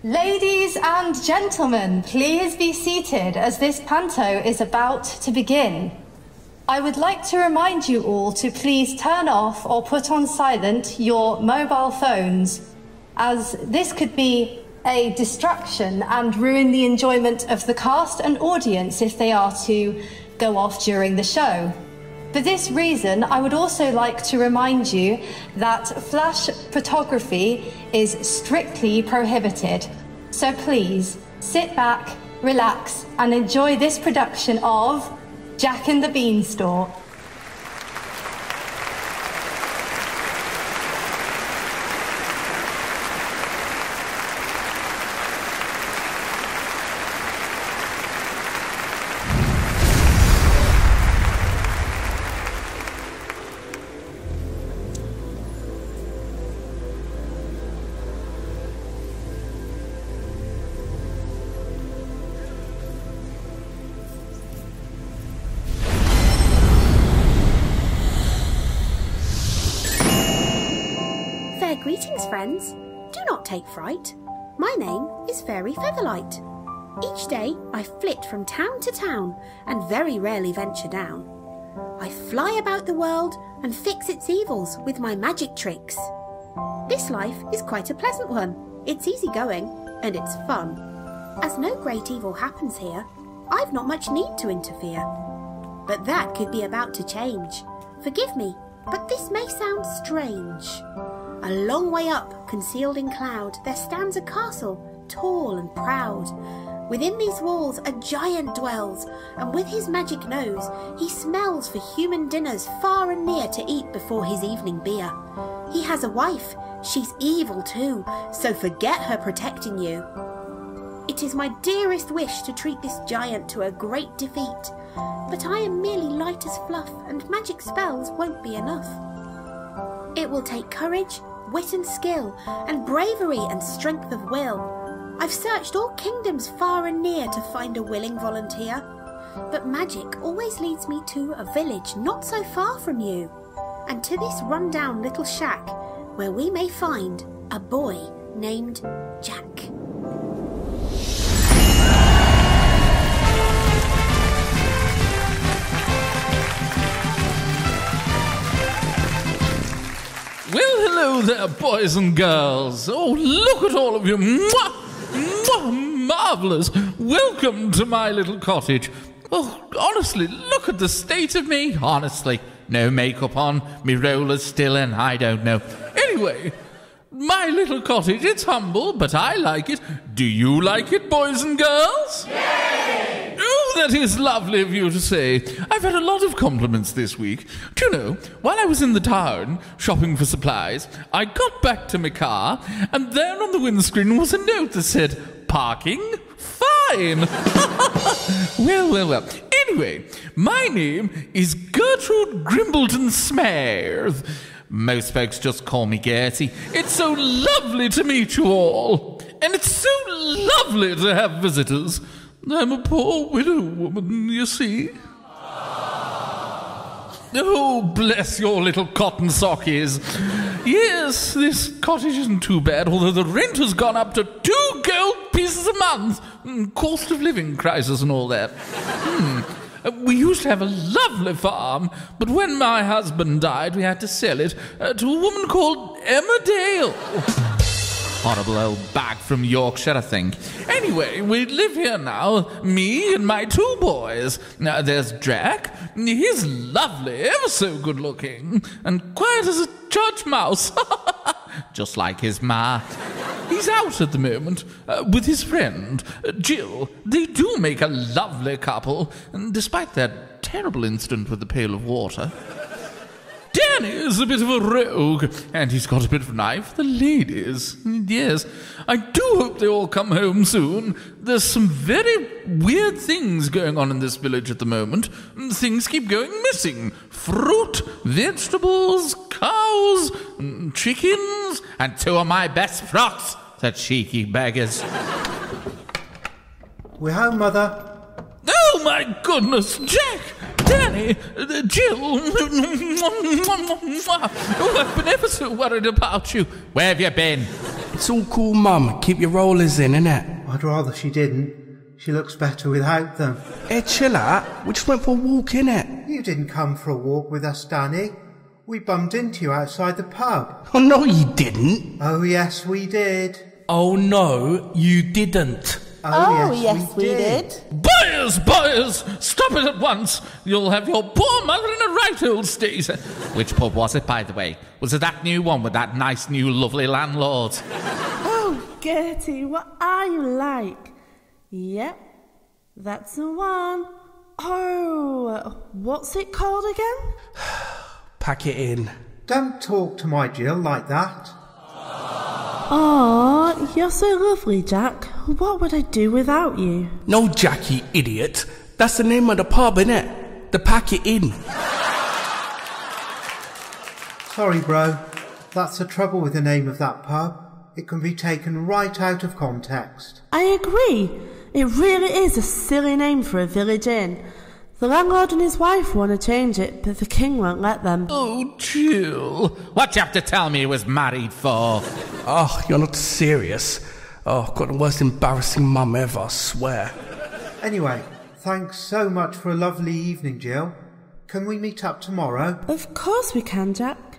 Ladies and gentlemen, please be seated as this panto is about to begin. I would like to remind you all to please turn off or put on silent your mobile phones, as this could be a distraction and ruin the enjoyment of the cast and audience if they are to go off during the show. For this reason, I would also like to remind you that flash photography is strictly prohibited. So please, sit back, relax, and enjoy this production of Jack and the Beanstalk. Greetings, friends. Do not take fright. My name is Fairy Featherlight. Each day I flit from town to town and very rarely venture down. I fly about the world and fix its evils with my magic tricks. This life is quite a pleasant one. It's easy going and it's fun. As no great evil happens here, I've not much need to interfere. But that could be about to change. Forgive me, but this may sound strange. A long way up, concealed in cloud, there stands a castle, tall and proud. Within these walls a giant dwells, and with his magic nose he smells for human dinners far and near to eat before his evening beer. He has a wife, she's evil too, so forget her protecting you. It is my dearest wish to treat this giant to a great defeat, but I am merely light as fluff, and magic spells won't be enough. It will take courage, wit and skill, and bravery and strength of will. I've searched all kingdoms far and near to find a willing volunteer, but magic always leads me to a village not so far from you, and to this run-down little shack where we may find a boy named Jack. Well, hello there, boys and girls. Oh, look at all of you. Mwah! Mwah! Marvellous. Welcome to my little cottage. Oh, honestly, look at the state of me. Honestly, no makeup on, me roller's still in, I don't know. Anyway, my little cottage, it's humble, but I like it. Do you like it, boys and girls? Yay! Oh, that is lovely of you to say. I've had a lot of compliments this week. Do you know, while I was in the town shopping for supplies, I got back to my car, and there on the windscreen was a note that said, "Parking? Fine." Well. Anyway, my name is Gertrude Grimbleton Smairth. Most folks just call me Gertie. It's so lovely to meet you all. And it's so lovely to have visitors. I'm a poor widow woman, you see. Oh, bless your little cotton sockies. Yes, this cottage isn't too bad, although the rent has gone up to 2 gold pieces a month. Cost of living crisis and all that. We used to have a lovely farm, but when my husband died, we had to sell it to a woman called Emma Dale. Horrible old bag from Yorkshire, I think. Anyway, we live here now, me and my 2 boys. Now, there's Jack. He's lovely, ever so good looking, and quiet as a church mouse. Just like his ma. He's out at the moment with his friend, Jill. They do make a lovely couple, despite that terrible incident with the pail of water. Danny is a bit of a rogue, and he's got a bit of an eye for the ladies. Yes, I do hope they all come home soon. There's some very weird things going on in this village at the moment. Things keep going missing. Fruit, vegetables, cows, chickens, and 2 of my best frocks, the cheeky beggars. We're home, Mother. Oh, my goodness, Jack! Danny, Jill, oh, I've been ever so worried about you. Where have you been? It's all cool, Mum. Keep your rollers in, innit? I'd rather she didn't. She looks better without them. Hey, chill out. We just went for a walk, innit? You didn't come for a walk with us, Danny. We bumped into you outside the pub. Oh, no, you didn't. Oh, yes, we did. Oh, no, you didn't. Oh, yes, we did. Boys! Stop it at once! You'll have your poor mother in a right old state. Which pub was it, by the way? Was it that new one with that nice new lovely landlord? Oh, Gertie, what are you like? Yep, that's the one. Oh, what's it called again? Pack it in. Don't talk to my Jill like that. Aw, you're so lovely, Jack. What would I do without you? No, Jack, you idiot. That's the name of the pub, innit? The Pack It In. Sorry, bro. That's the trouble with the name of that pub. It can be taken right out of context. I agree. It really is a silly name for a village inn. The landlord and his wife want to change it, but the king won't let them. Oh, Jill. What you have to tell me he was married for? Oh, you're not serious. Oh, I've got the worst embarrassing mum ever, I swear. Anyway, thanks so much for a lovely evening, Jill. Can we meet up tomorrow? Of course we can, Jack.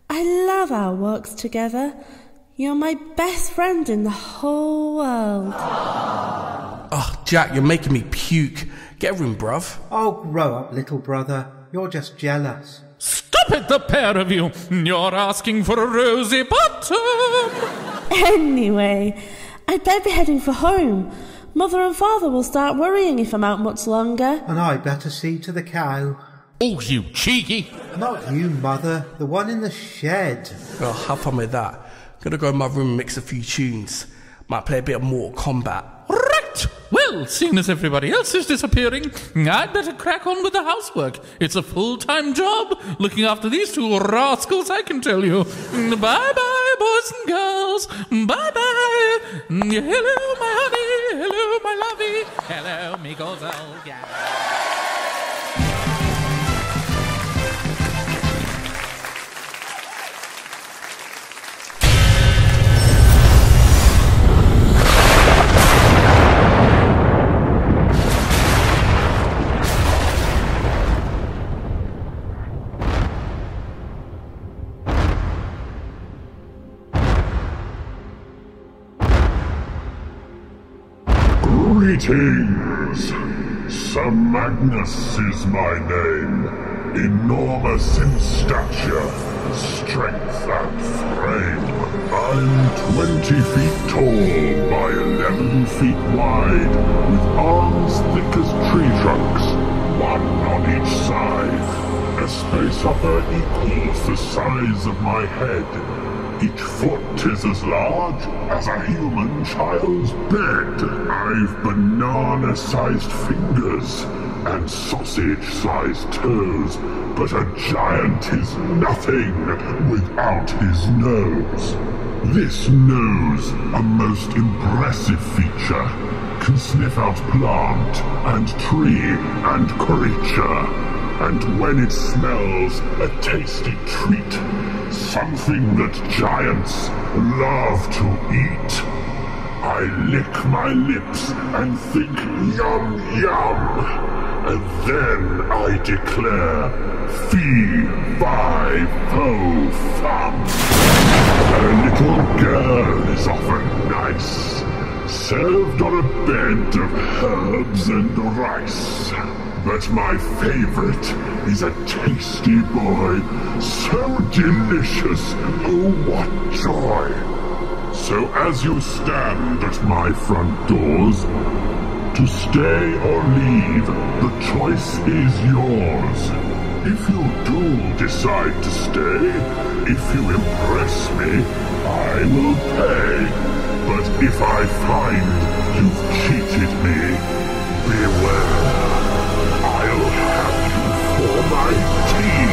I love our walks together. You're my best friend in the whole world. Oh, Jack, you're making me puke. Get a room, bruv. Oh, grow up, little brother. You're just jealous. Stop it, the pair of you! You're asking for a rosy bottom! Anyway, I'd better be heading for home. Mother and Father will start worrying if I'm out much longer. And I better see to the cow. Oh, you cheeky! Not you, Mother. The one in the shed. Oh, have fun with that. Gonna go in my room and mix a few tunes. Might play a bit of Mortal Kombat. Right! Well, seeing as everybody else is disappearing, I'd better crack on with the housework. It's a full-time job, looking after these two rascals, I can tell you. Bye-bye, boys and girls. Bye-bye. Hello, my honey. Hello, my lovey. Hello, me goes old gal. Greetings! Sir Magnus is my name. Enormous in stature, strength and frame. I'm 20 feet tall by 11 feet wide, with arms thick as tree trunks, one on each side. A space upper equals the size of my head. Each foot is as large as a human child's bed. I've banana-sized fingers and sausage-sized toes, but a giant is nothing without his nose. This nose, a most impressive feature, can sniff out plant and tree and creature. And when it smells a tasty treat, something that giants love to eat, I lick my lips and think yum yum, and then I declare fee fi fo fum. A little girl is often nice, served on a bed of herbs and rice. But my favorite is a tasty boy, so delicious, oh what joy! So as you stand at my front doors, to stay or leave, the choice is yours. If you do decide to stay, if you impress me, I will pay. But if I find you've cheated me, beware. I'll have you for my tea.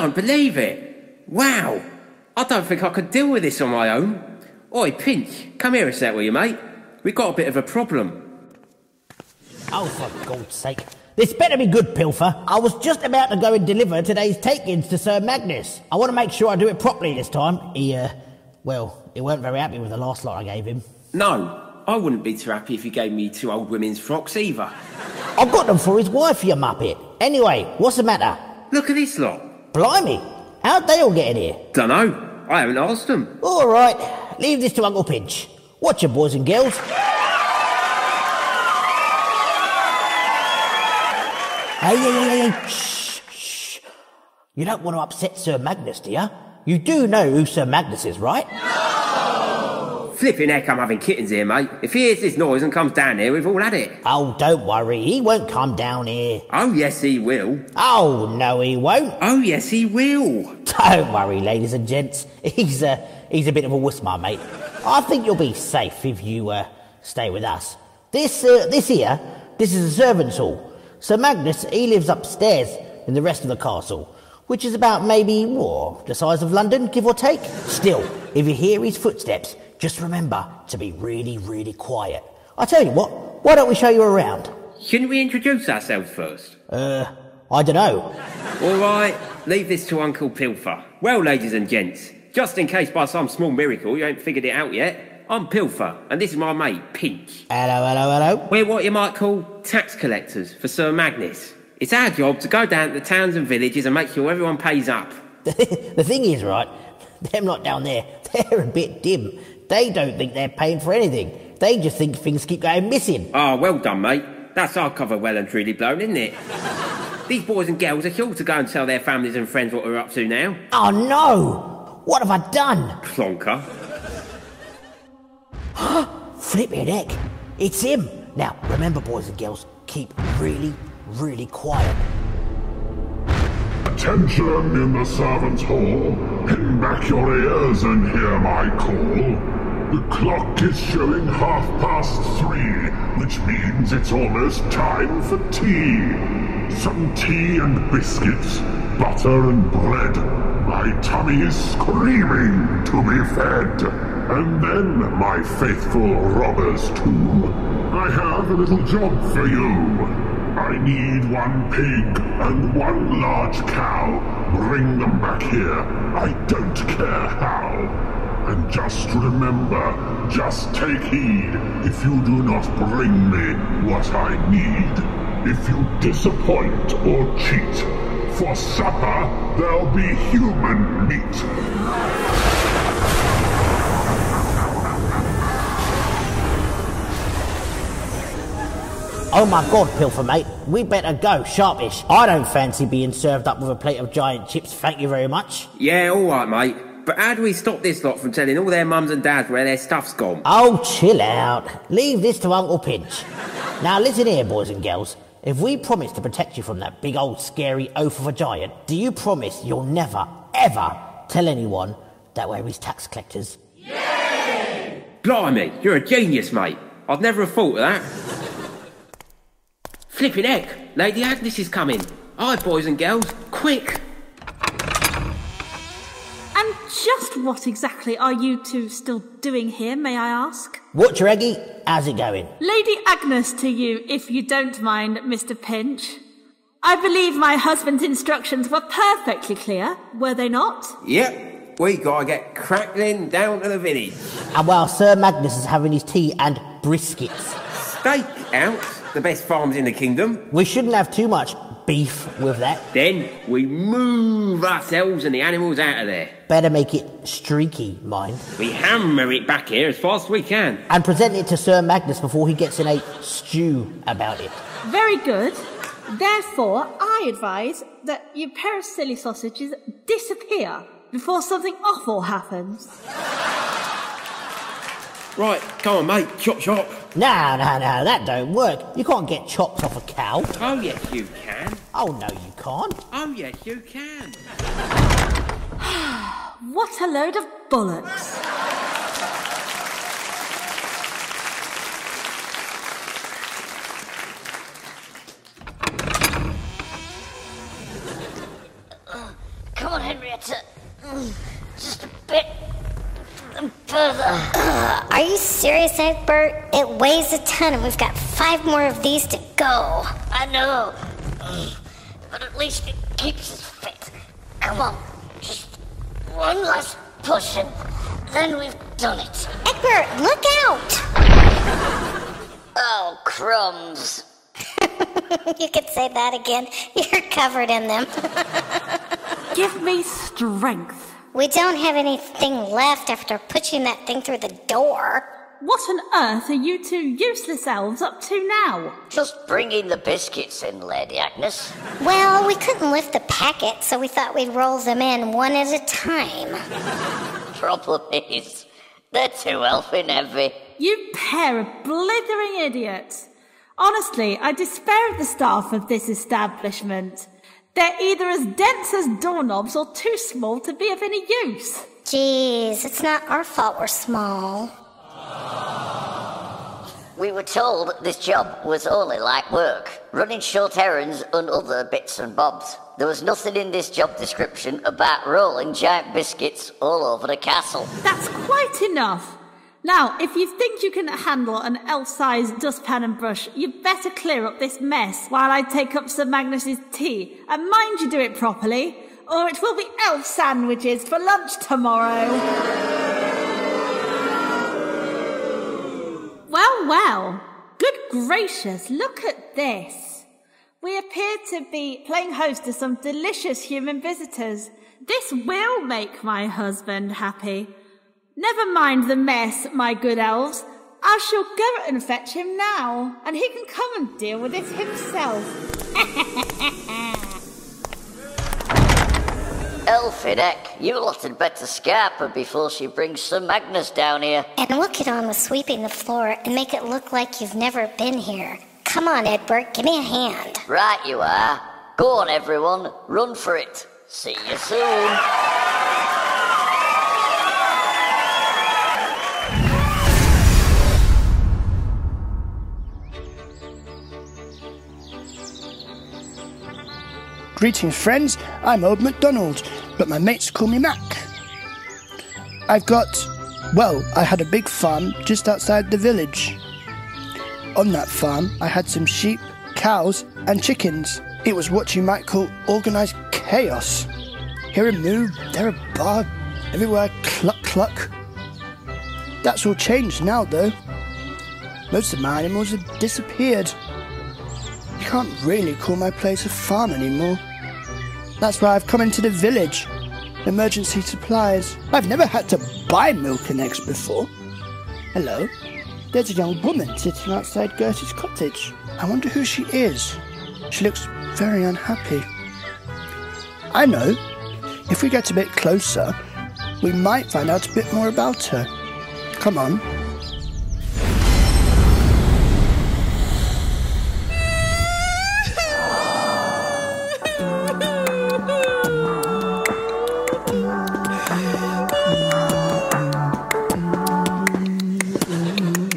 don't believe it. Wow. I don't think I could deal with this on my own. Oi, Pinch, come here a sec, will you, mate? We've got a bit of a problem. Oh, for God's sake. This better be good, Pilfer. I was just about to go and deliver today's take-ins to Sir Magnus. I want to make sure I do it properly this time. He weren't very happy with the last lot I gave him. No, I wouldn't be too happy if you gave me 2 old women's frocks either. I got them for his wife, you muppet. Anyway, what's the matter? Look at this lot. Blimey, how'd they all get in here? Dunno, I haven't asked them. All right, leave this to Uncle Pinch. Watch your boys and girls. Hey, shh. You don't want to upset Sir Magnus, do you? You do know who Sir Magnus is, right? No! Flipping heck, I'm having kittens here, mate. If he hears this noise and comes down here, we've all had it. Oh, don't worry, he won't come down here. Oh, yes, he will. Oh, no, he won't. Oh, yes, he will. Don't worry, ladies and gents. He's a bit of a wuss, my mate. I think you'll be safe if you, stay with us. This is the servants' hall. Sir Magnus, he lives upstairs in the rest of the castle, which is about maybe, the size of London, give or take. Still, if you hear his footsteps, just remember to be really, really quiet. I tell you what, why don't we show you around? Shouldn't we introduce ourselves first? I don't know. All right, leave this to Uncle Pilfer. Well, ladies and gents, just in case by some small miracle you ain't figured it out yet, I'm Pilfer, and this is my mate, Pinch. Hello. We're what you might call tax collectors for Sir Magnus. It's our job to go down to the towns and villages and make sure everyone pays up. The thing is, right, them lot down there, they're a bit dim. They don't think they're paying for anything. They just think things keep going missing. Ah, well done, mate. That's our cover well and truly blown, isn't it? These boys and girls are sure to go and tell their families and friends what we're up to now. Oh, no! What have I done? Plonker. Flippin' heck, it's him. Now, remember, boys and girls, keep really, really quiet. Attention in the servants' hall. Pin back your ears and hear my call. The clock is showing 3:30, which means it's almost time for tea. Some tea and biscuits, butter and bread. My tummy is screaming to be fed. And then, my faithful robbers too, I have a little job for you. I need 1 pig and 1 large cow. Bring them back here, I don't care how. And just remember, just take heed if you do not bring me what I need. If you disappoint or cheat, for supper there'll be human meat. Oh my God, Pilfer, mate. We better go, sharpish. I don't fancy being served up with a plate of giant chips, thank you very much. Yeah, all right, mate. But how do we stop this lot from telling all their mums and dads where their stuff's gone? Oh, chill out. Leave this to Uncle Pinch. Now listen here, boys and girls. If we promise to protect you from that big old scary oaf of a giant, do you promise you'll never, ever tell anyone that we're his tax collectors? Yay! Blimey, you're a genius, mate. I'd never have thought of that. Flippin' heck, Lady Agnes is coming. Aye, boys and girls, quick! And just what exactly are you two still doing here, may I ask? What, Reggie? How's it going? Lady Agnes to you, if you don't mind, Mr. Pinch. I believe my husband's instructions were perfectly clear, were they not? Yep, we gotta get crackling down to the village. And while Sir Magnus is having his tea and briskets. Steak out. The best farms in the kingdom. We shouldn't have too much beef with that. Then we move ourselves and the animals out of there. Better make it streaky, mind. We hammer it back here as fast as we can. And present it to Sir Magnus before he gets in a stew about it. Very good. Therefore, I advise that your pair of silly sausages disappear before something awful happens. Right, come on, mate. Chop, chop. No, that don't work. You can't get chopped off a cow. Oh, yes, you can. Oh, no, you can't. Oh, yes, you can. What a load of bollocks. Come on, Henrietta. Just a bit further. Are you serious, Egbert? It weighs a ton and we've got 5 more of these to go. I know. But at least it keeps us fit. Come on. Just one last push and then we've done it. Egbert, look out! Oh, crumbs. You could say that again. You're covered in them. Give me strength. We don't have anything left after pushing that thing through the door. What on earth are you two useless elves up to now? Just bringing the biscuits in, Lady Agnes. Well, we couldn't lift the packet, so we thought we'd roll them in one at a time. Problem is, they're too elfin heavy. You pair of blithering idiots. Honestly, I despair of the staff of this establishment. They're either as dense as doorknobs or too small to be of any use. Jeez, it's not our fault we're small. We were told this job was only light work, running short errands and other bits and bobs. There was nothing in this job description about rolling giant biscuits all over the castle. That's quite enough. Now, if you think you can handle an elf-sized dustpan and brush, you'd better clear up this mess while I take up Sir Magnus's tea. And mind you do it properly, or it will be elf sandwiches for lunch tomorrow. Well. Good gracious, look at this. We appear to be playing host to some delicious human visitors. This will make my husband happy. Never mind the mess, my good elves. I shall go and fetch him now, and he can come and deal with it himself. Elfinek, you lot had better scarper before she brings Sir Magnus down here. And we'll get on with sweeping the floor and make it look like you've never been here. Come on, Egbert, give me a hand. Right you are. Go on, everyone. Run for it. See you soon. Greetings, friends. I'm Old MacDonald, but my mates call me Mac. I had a big farm just outside the village. On that farm, I had some sheep, cows, and chickens. It was what you might call organised chaos. Here a moo, there a baa, everywhere cluck cluck. That's all changed now, though. Most of my animals have disappeared. You can't really call my place a farm anymore. That's why I've come into the village. Emergency supplies. I've never had to buy milk and eggs before. Hello. There's a young woman sitting outside Gertie's cottage. I wonder who she is. She looks very unhappy. I know. If we get a bit closer, we might find out a bit more about her. Come on.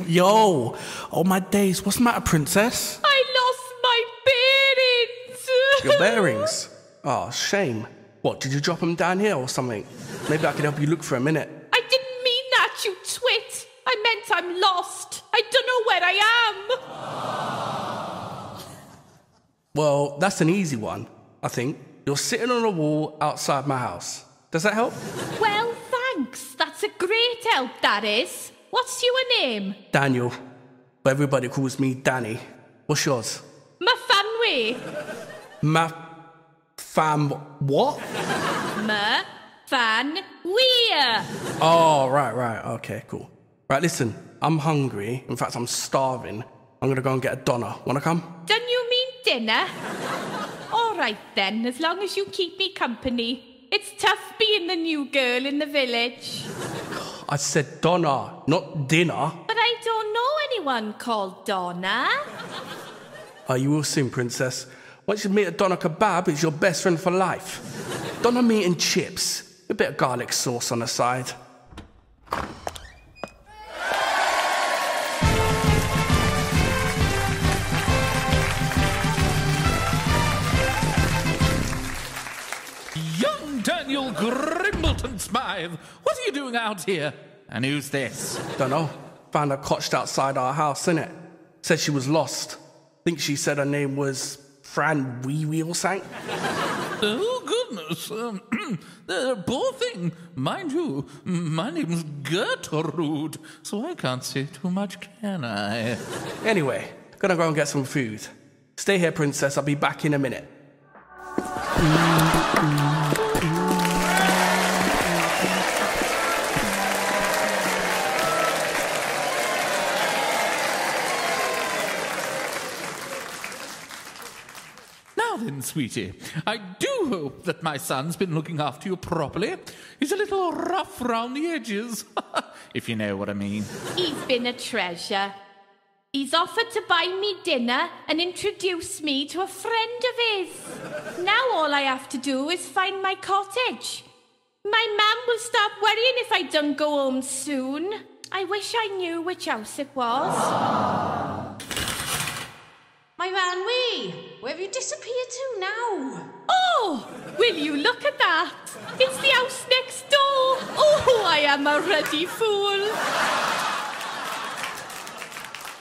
Yo! Oh my days, what's the matter, princess? I lost my bearings! Your bearings? Oh, shame. What, did you drop them down here or something? Maybe I could help you look for a minute. I didn't mean that, you twit! I meant I'm lost. I don't know where I am. Well, that's an easy one, I think. You're sitting on a wall outside my house. Does that help? Well, thanks. That's a great help, that is. What's your name? Daniel. But everybody calls me Danny. What's yours? Mafanwe. What? Mafanwe. Oh, right. Okay, cool. Right, listen. I'm hungry. In fact, I'm starving. I'm going to go and get a doner. Want to come? Don't you mean dinner? All right, then, as long as you keep me company. It's tough being the new girl in the village. I said doner, not dinner. But I don't know anyone called Donna. Oh, you will soon, princess. Once you meet a doner kebab, it's your best friend for life. Doner meat and chips. A bit of garlic sauce on the side. Young Daniel Grimbleton Smythe, what are you doing out here? And who's this? Dunno. Found her cotched outside our house, innit? Said she was lost. Think she said her name was Fran Wee Wee or something. Oh, goodness. Poor thing. Mind you, my name's Gertrude, so I can't say too much, can I? Anyway, gonna go and get some food. Stay here, Princess. I'll be back in a minute. Now then, sweetie, I do hope that my son's been looking after you properly. He's a little rough round the edges, if you know what I mean. He's been a treasure. He's offered to buy me dinner and introduce me to a friend of his. Now all I have to do is find my cottage. My mum will start worrying if I don't go home soon. I wish I knew which house it was. My Van Wee, where have you disappeared to now? Oh, will you look at that? It's the house next door. Oh, I am a ruddy fool.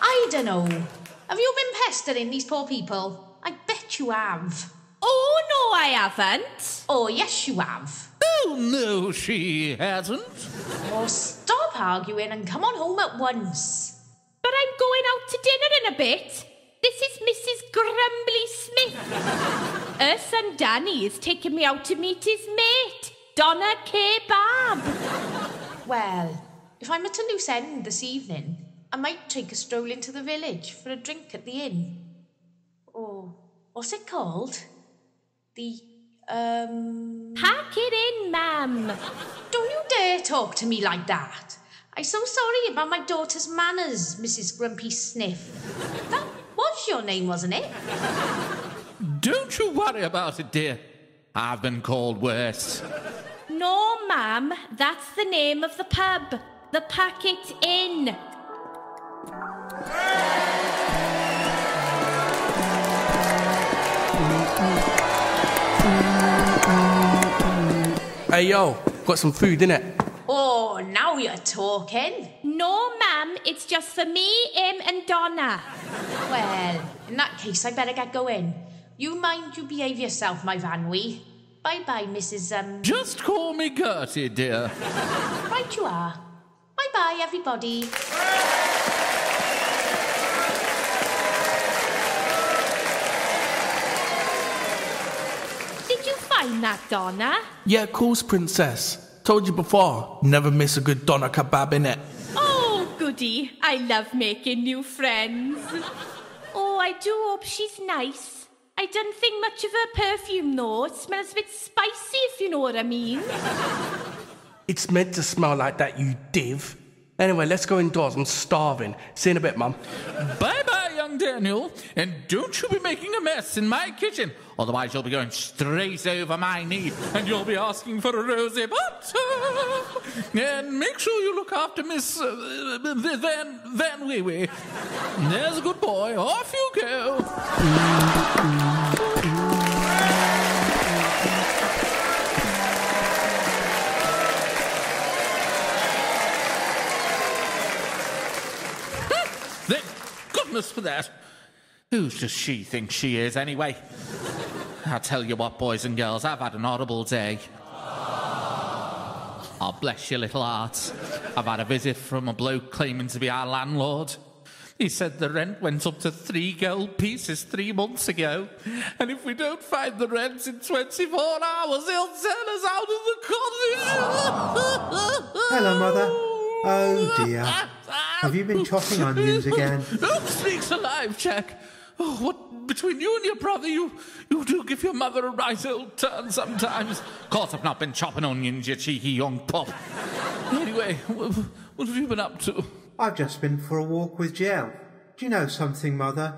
I don't know. Have you been pestering these poor people? I bet you have. Oh, no, I haven't. Oh, yes, you have. Oh, no, she hasn't. Oh, stop arguing and come on home at once. But I'm going out to dinner in a bit. This is Mrs. Grumbly Smith. Her son Danny is taking me out to meet his mate, Donna Kebab. Well, if I'm at a loose end this evening, I might take a stroll into the village for a drink at the inn. Oh, what's it called? The, Pack it in, ma'am. Don't you dare talk to me like that. I'm so sorry about my daughter's manners, Mrs. Grumpy Sniff. That was your name, wasn't it? Don't you worry about it, dear. I've been called worse. No, ma'am. That's the name of the pub. The Packet Inn. Hey, yo, got some food, innit? Oh, now you're talking. No, ma'am. It's just for me, him and Donna. Well, in that case, I better get going. You mind you behave yourself, my Van Wee. Bye-bye, Mrs. Just call me Gertie, dear. Right you are. Bye-bye, everybody. Did you find that, Donna? Yeah, of course, Princess. Told you before, never miss a good doner kebab, innit? Oh, goody. I love making new friends. Oh, I do hope she's nice. I don't think much of her perfume, though. It smells a bit spicy, if you know what I mean. It's meant to smell like that, you div. Anyway, let's go indoors. I'm starving. See you in a bit, Mum. Bye-bye, young Daniel. And don't you be making a mess in my kitchen. Otherwise, you'll be going straight over my knee and you'll be asking for a rosy butter. And make sure you look after Miss Van Wee Wee. There's a good boy. Off you go. For that. Who does she think she is, anyway? I'll tell you what, boys and girls, I've had an horrible day. Oh, bless your little hearts. I've had a visit from a bloke claiming to be our landlord. He said the rent went up to 3 gold pieces 3 months ago, and if we don't find the rent in 24 hours, he'll sell us out of the cottage. Hello, Mother. Oh, dear. Have you been chopping onions again? Oh, snakes alive, Jack. Oh, what, between you and your brother, you do give your mother a right old turn sometimes. Of course I've not been chopping onions, you cheeky young pup. Anyway, what have you been up to? I've just been for a walk with Jill. Do you know something, Mother?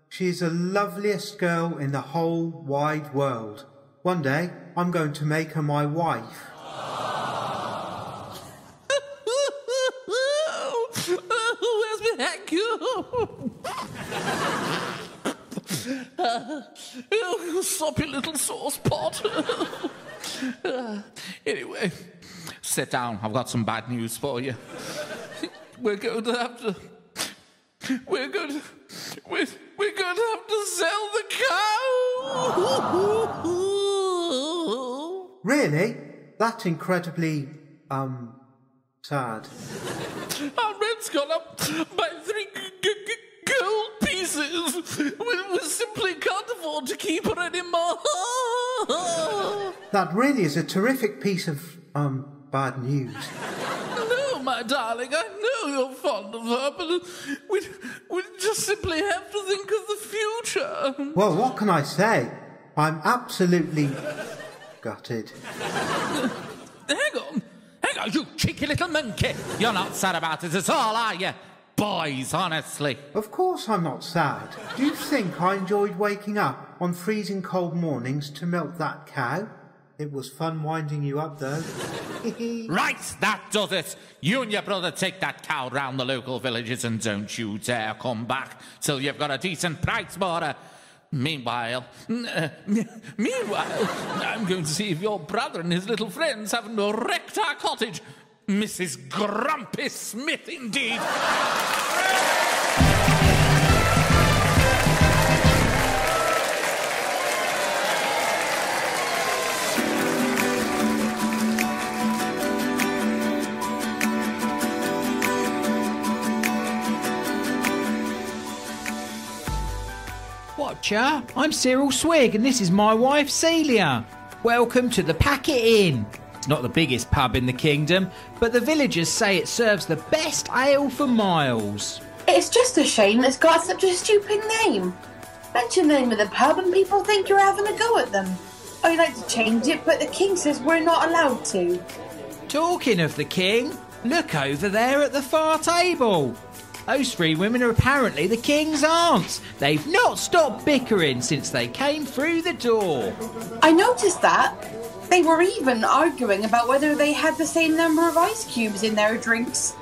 She's the loveliest girl in the whole wide world. One day, I'm going to make her my wife. Thank you. You soppy little sauce pot. Anyway, sit down. I've got some bad news for you. We're going to have to sell the cow. Really? That's incredibly, sad. Our rent's gone up by 3 gold pieces. We simply can't afford to keep her anymore. That really is a terrific piece of, bad news. No, my darling, I know you're fond of her, but we just simply have to think of the future. Well, what can I say? I'm absolutely gutted. Hang on, you cheeky little monkey. You're not sad about it at all, are you? Boys, honestly. Of course I'm not sad. Do you think I enjoyed waking up on freezing cold mornings to milk that cow? It was fun winding you up, though. Right, that does it. You and your brother take that cow round the local villages and don't you dare come back till you've got a decent price for her. Meanwhile, I'm going to see if your brother and his little friends haven't wrecked our cottage. Mrs. Grumpy Smith, indeed. Watcher, I'm Cyril Swig and this is my wife Celia. Welcome to the Packet Inn. It's not the biggest pub in the kingdom, but the villagers say it serves the best ale for miles. It's just a shame it's got such a stupid name. Mention the name of the pub and people think you're having a go at them. I'd like to change it, but the king says we're not allowed to. Talking of the king, look over there at the far table. Those 3 women are apparently the king's aunts. They've not stopped bickering since they came through the door. I noticed that. They were even arguing about whether they had the same number of ice cubes in their drinks.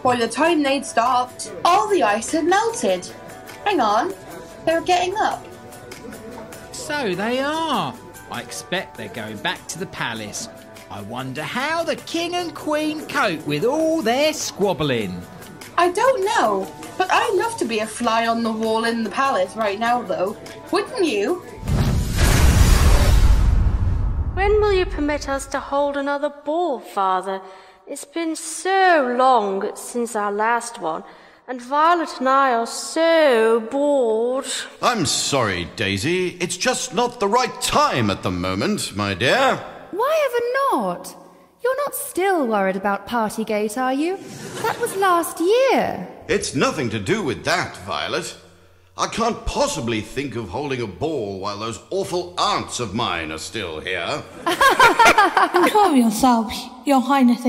By the time they'd stopped, all the ice had melted. Hang on, they're getting up. So they are. I expect they're going back to the palace. I wonder how the king and queen cope with all their squabbling. I don't know, but I'd love to be a fly on the wall in the palace right now, though. Wouldn't you? When will you permit us to hold another ball, Father? It's been so long since our last one, and Violet and I are so bored. I'm sorry, Daisy. It's just not the right time at the moment, my dear. Why ever not? You're not still worried about Partygate, are you? That was last year. It's nothing to do with that, Violet. I can't possibly think of holding a ball while those awful aunts of mine are still here. Control yourselves, Your Highness.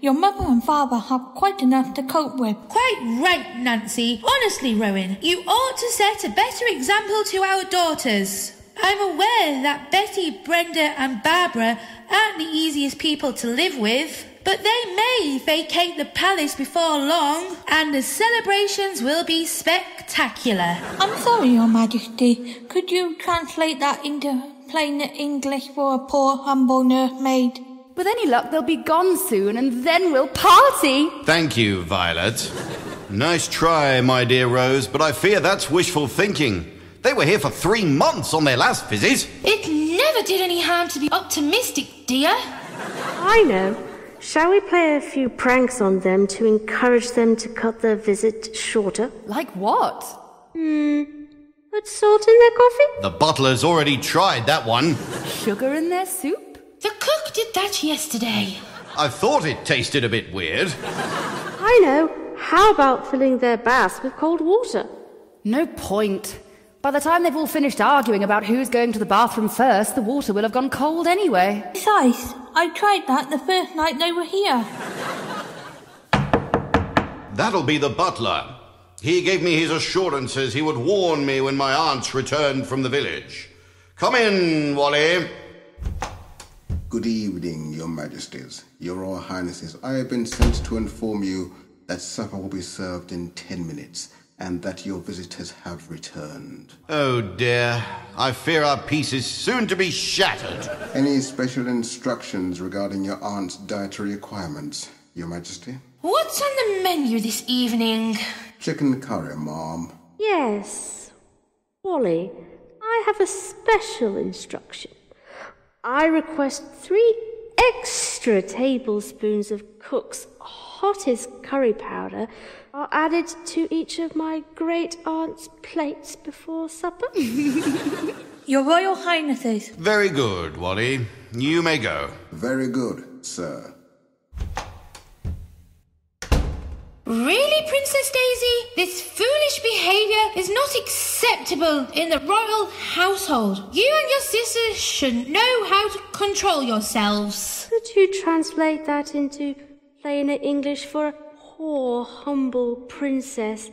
Your mother and father have quite enough to cope with. Quite right, Nancy. Honestly, Rowan, you ought to set a better example to our daughters. I'm aware that Betty, Brenda and Barbara aren't the easiest people to live with, but they may vacate the palace before long, and the celebrations will be spectacular. I'm sorry, Your Majesty. Could you translate that into plain English for a poor, humble nursemaid? With any luck, they'll be gone soon, and then we'll party. Thank you, Violet. Nice try, my dear Rose, but I fear that's wishful thinking. They were here for 3 months on their last visit. It never did any harm to be optimistic, dear. I know. Shall we play a few pranks on them to encourage them to cut their visit shorter? Like what? Put salt in their coffee? The butler's already tried that one. Sugar in their soup? The cook did that yesterday. I thought it tasted a bit weird. I know. How about filling their baths with cold water? No point. By the time they've all finished arguing about who's going to the bathroom first, the water will have gone cold anyway. Besides, I tried that the first night they were here. That'll be the butler. He gave me his assurances he would warn me when my aunts returned from the village. Come in, Wally. Good evening, Your Majesties, Your Royal Highnesses. I have been sent to inform you that supper will be served in 10 minutes. and that your visitors have returned. Oh dear, I fear our peace is soon to be shattered. Any special instructions regarding your aunt's dietary requirements, Your Majesty? What's on the menu this evening? Chicken curry, Mom. Yes. Wally, I have a special instruction. I request 3 extra tablespoons of cook's hottest curry powder are added to each of my great aunt's plates before supper. Your Royal Highnesses. Very good, Wally. You may go. Very good, sir. Really, Princess Daisy? This foolish behaviour is not acceptable in the royal household. You and your sisters should know how to control yourselves. Could you translate that into plainer English for a poor, humble princess?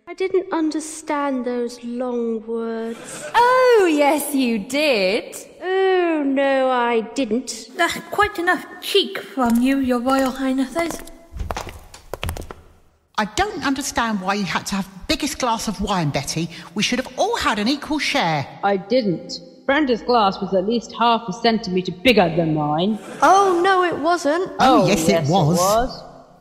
I didn't understand those long words. Oh, yes, you did. Oh, no, I didn't. That's quite enough cheek from you, Your Royal Highnesses. I don't understand why you had to have biggest glass of wine, Betty. We should have all had an equal share. I didn't. Brenda's glass was at least half a centimetre bigger than mine. Oh, no, it wasn't. Oh, yes, it was.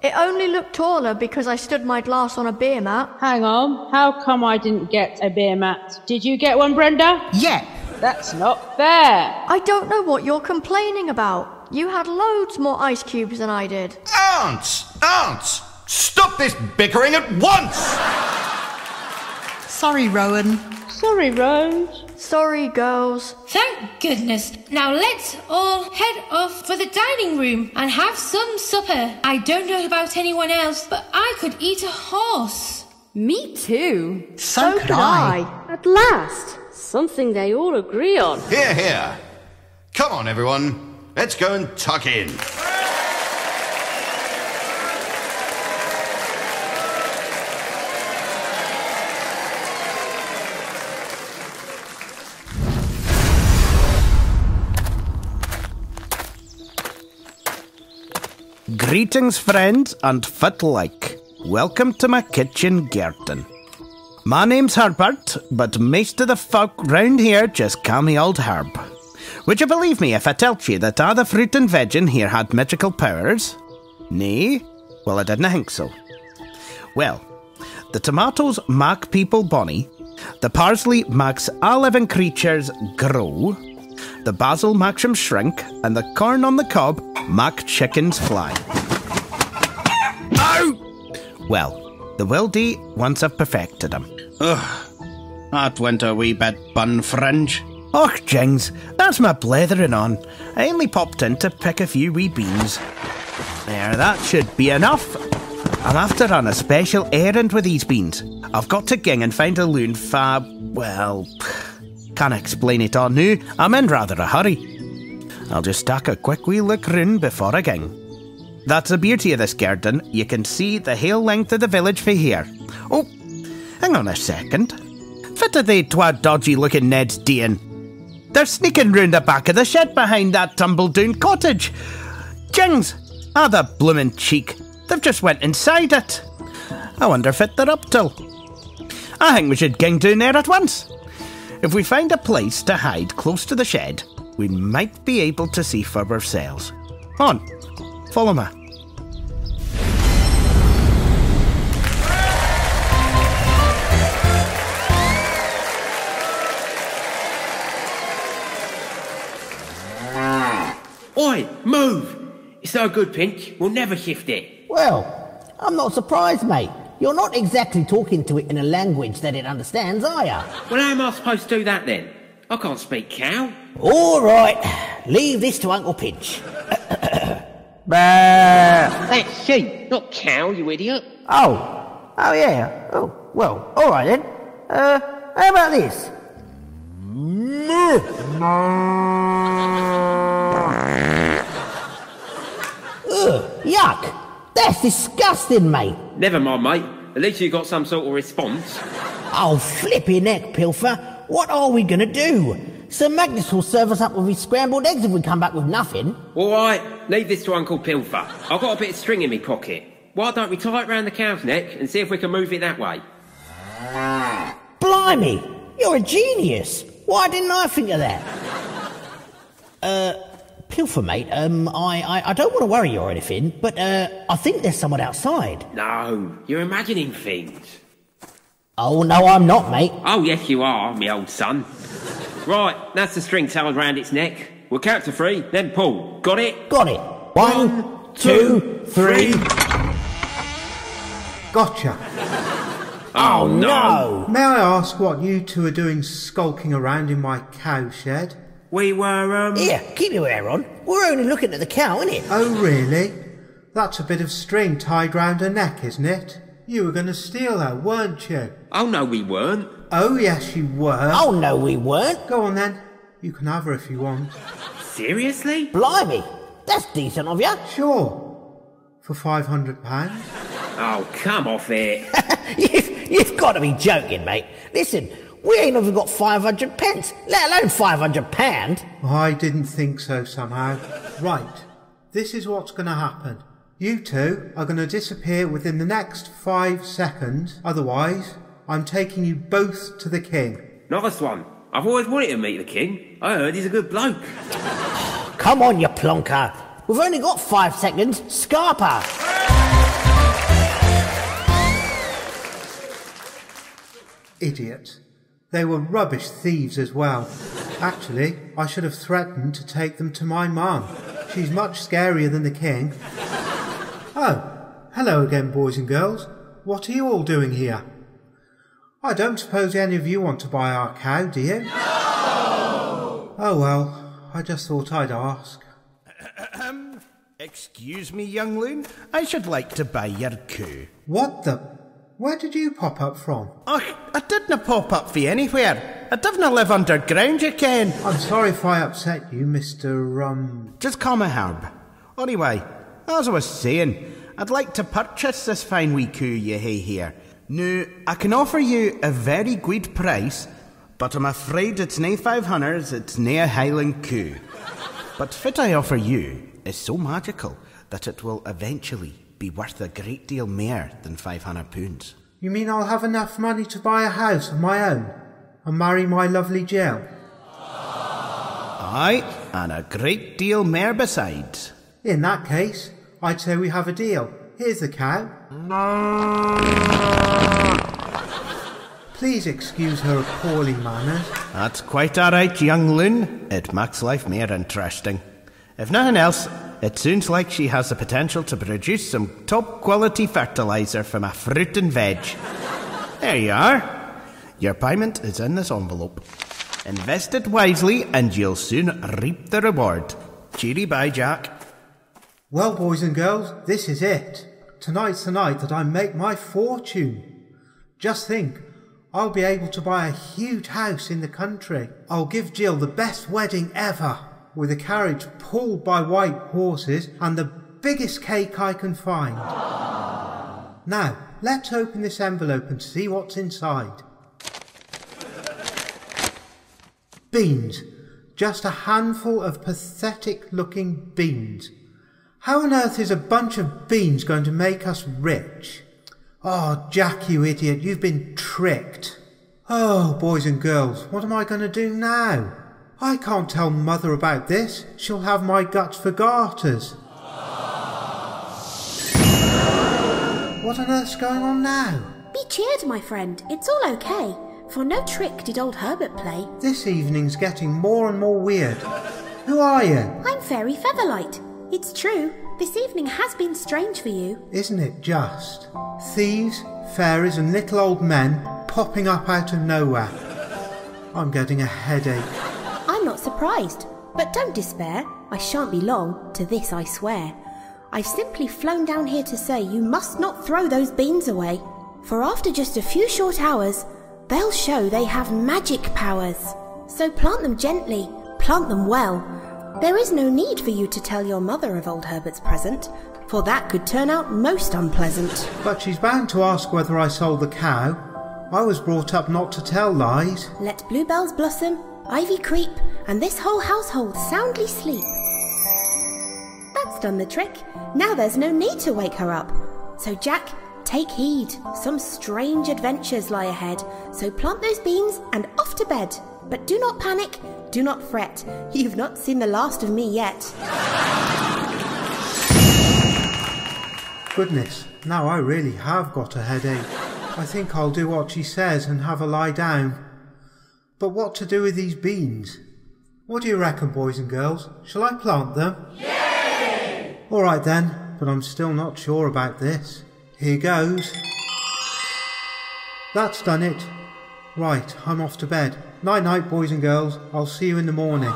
It only looked taller because I stood my glass on a beer mat. Hang on, how come I didn't get a beer mat? Did you get one, Brenda? Yeah. That's not fair. I don't know what you're complaining about. You had loads more ice cubes than I did. Aunts! Stop this bickering at once! Sorry, Rowan. Sorry, Rose. Sorry, girls. Thank goodness. Now let's all head off for the dining room and have some supper. I don't know about anyone else, but I could eat a horse. Me too. So could I. At last, something they all agree on. Here, here. Come on, everyone. Let's go and tuck in. Greetings, friends, and fit-like. Welcome to my kitchen garden. My name's Herbert, but most of the folk round here just call me Old Herb. Would you believe me if I told you that all the fruit and veg in here had magical powers? Nay? Well, I didn't think so. Well, the tomatoes make people bonny, the parsley makes all living creatures grow, the basil makes them shrink, and the corn on the cob make chickens fly. Ow! Well, the will do once I've perfected them. Ugh, that went a wee bit bun fringe. Och, Jings, that's my blethering on. I only popped in to pick a few wee beans. There, that should be enough. I'm after on a special errand with these beans. I've got to ging and find a loon fab. Well, can't explain it all now. I'm in rather a hurry. I'll just take a quick wee look round before I ging. That's the beauty of this garden. You can see the whole length of the village from here. Oh, hang on a second. What are they twa dodgy-looking Neds doing? They're sneaking round the back of the shed behind that tumble-down cottage. Jings! Ah, the bloomin' cheek. They've just went inside it. I wonder what they're up to. I think we should ging down there at once. If we find a place to hide close to the shed, we might be able to see for ourselves. On, follow me. Oi, move! It's no good, Pinch. We'll never shift it. Well, I'm not surprised, mate. You're not exactly talking to it in a language that it understands, are you? Well, how am I supposed to do that then? I can't speak cow. All right, leave this to Uncle Pinch. That's sheep, not cow, you idiot. Oh yeah. Oh, well, all right then. How about this? Ugh, yuck! That's disgusting, mate. Never mind, mate. At least you got some sort of response. Oh, flippin' heck, Pilfer. What are we going to do? Sir Magnus will serve us up with his scrambled eggs if we come back with nothing. All right, leave this to Uncle Pilfer. I've got a bit of string in my pocket. Why don't we tie it round the cow's neck and see if we can move it that way? Blimey, you're a genius. Why didn't I think of that? Pilfer, mate, I don't want to worry you or anything, but I think there's someone outside. No, you're imagining things. Oh, no, I'm not, mate. Oh, yes, you are, me old son. Right, that's the string tied round its neck. We'll count to 3, then pull. Got it? Got it. 1, 2, 3. Gotcha. Oh, no. May I ask what you two are doing skulking around in my cow shed? We were, Here, keep your hair on. We're only looking at the cow, innit? Oh, really? That's a bit of string tied round her neck, isn't it? You were going to steal her, weren't you? Oh, no, we weren't. Oh, yes, you were. Oh, no, we weren't. Go on, then. You can have her if you want. Seriously? Blimey, that's decent of you. Sure. For £500. Oh, come off it. You've got to be joking, mate. Listen, we ain't even got 500 pence, let alone £500. I didn't think so somehow. Right, this is what's going to happen. You two are going to disappear within the next 5 seconds. Otherwise, I'm taking you both to the king. Nice one. I've always wanted to meet the king. I heard he's a good bloke. Come on, you plonker. We've only got 5 seconds. Scarper! Idiot. They were rubbish thieves as well. Actually, I should have threatened to take them to my mum. She's much scarier than the king. Oh, hello again, boys and girls. What are you all doing here? I don't suppose any of you want to buy our cow, do you? No! Oh well, I just thought I'd ask. Excuse me, young loon. I should like to buy your cow. What the... Where did you pop up from? I didn't pop up for anywhere. I didn't live underground, you ken. I'm sorry if I upset you, Mr. Just call me Herb. Anyway, as I was saying, I'd like to purchase this fine wee coo you hae here. Now, I can offer you a very good price, but I'm afraid it's nae 500s, it's nae a Highland coo. But what I offer you is so magical that it will eventually be worth a great deal more than £500. You mean I'll have enough money to buy a house of my own and marry my lovely Jill? Aye, and a great deal more besides. In that case, I'd say we have a deal. Here's the cow. Please excuse her appalling manners. That's quite alright, young loon. It makes life more interesting. If nothing else, it sounds like she has the potential to produce some top-quality fertiliser for my fruit and veg. There you are. Your payment is in this envelope. Invest it wisely and you'll soon reap the reward. Cheery bye, Jack. Well, boys and girls, this is it. Tonight's the night that I make my fortune. Just think, I'll be able to buy a huge house in the country. I'll give Jill the best wedding ever, with a carriage pulled by white horses and the biggest cake I can find. Now, let's open this envelope and see what's inside. Beans. Just a handful of pathetic-looking beans. How on earth is a bunch of beans going to make us rich? Oh, Jack, you idiot, you've been tricked. Oh, boys and girls, what am I going to do now? I can't tell Mother about this. She'll have my guts for garters. What on earth's going on now? Be cheered, my friend. It's all okay. For no trick did old Herbert play. This evening's getting more and more weird. Who are you? I'm Fairy Featherlight. It's true, this evening has been strange for you. Isn't it just? Thieves, fairies and little old men popping up out of nowhere. I'm getting a headache. I'm not surprised, but don't despair. I shan't be long, to this I swear. I've simply flown down here to say you must not throw those beans away. For after just a few short hours, they'll show they have magic powers. So plant them gently, plant them well. There is no need for you to tell your mother of old Herbert's present, for that could turn out most unpleasant. But she's bound to ask whether I sold the cow. I was brought up not to tell lies. Let bluebells blossom, ivy creep, and this whole household soundly sleep. That's done the trick. Now there's no need to wake her up. So Jack, Take heed, some strange adventures lie ahead, so plant those beans and off to bed. But do not panic, do not fret, you've not seen the last of me yet. Goodness, now I really have got a headache. I think I'll do what she says and have a lie down. But what to do with these beans? What do you reckon, boys and girls? Shall I plant them? Yay! Alright then, but I'm still not sure about this. Here goes. That's done it. Right, I'm off to bed. Night night, boys and girls. I'll see you in the morning.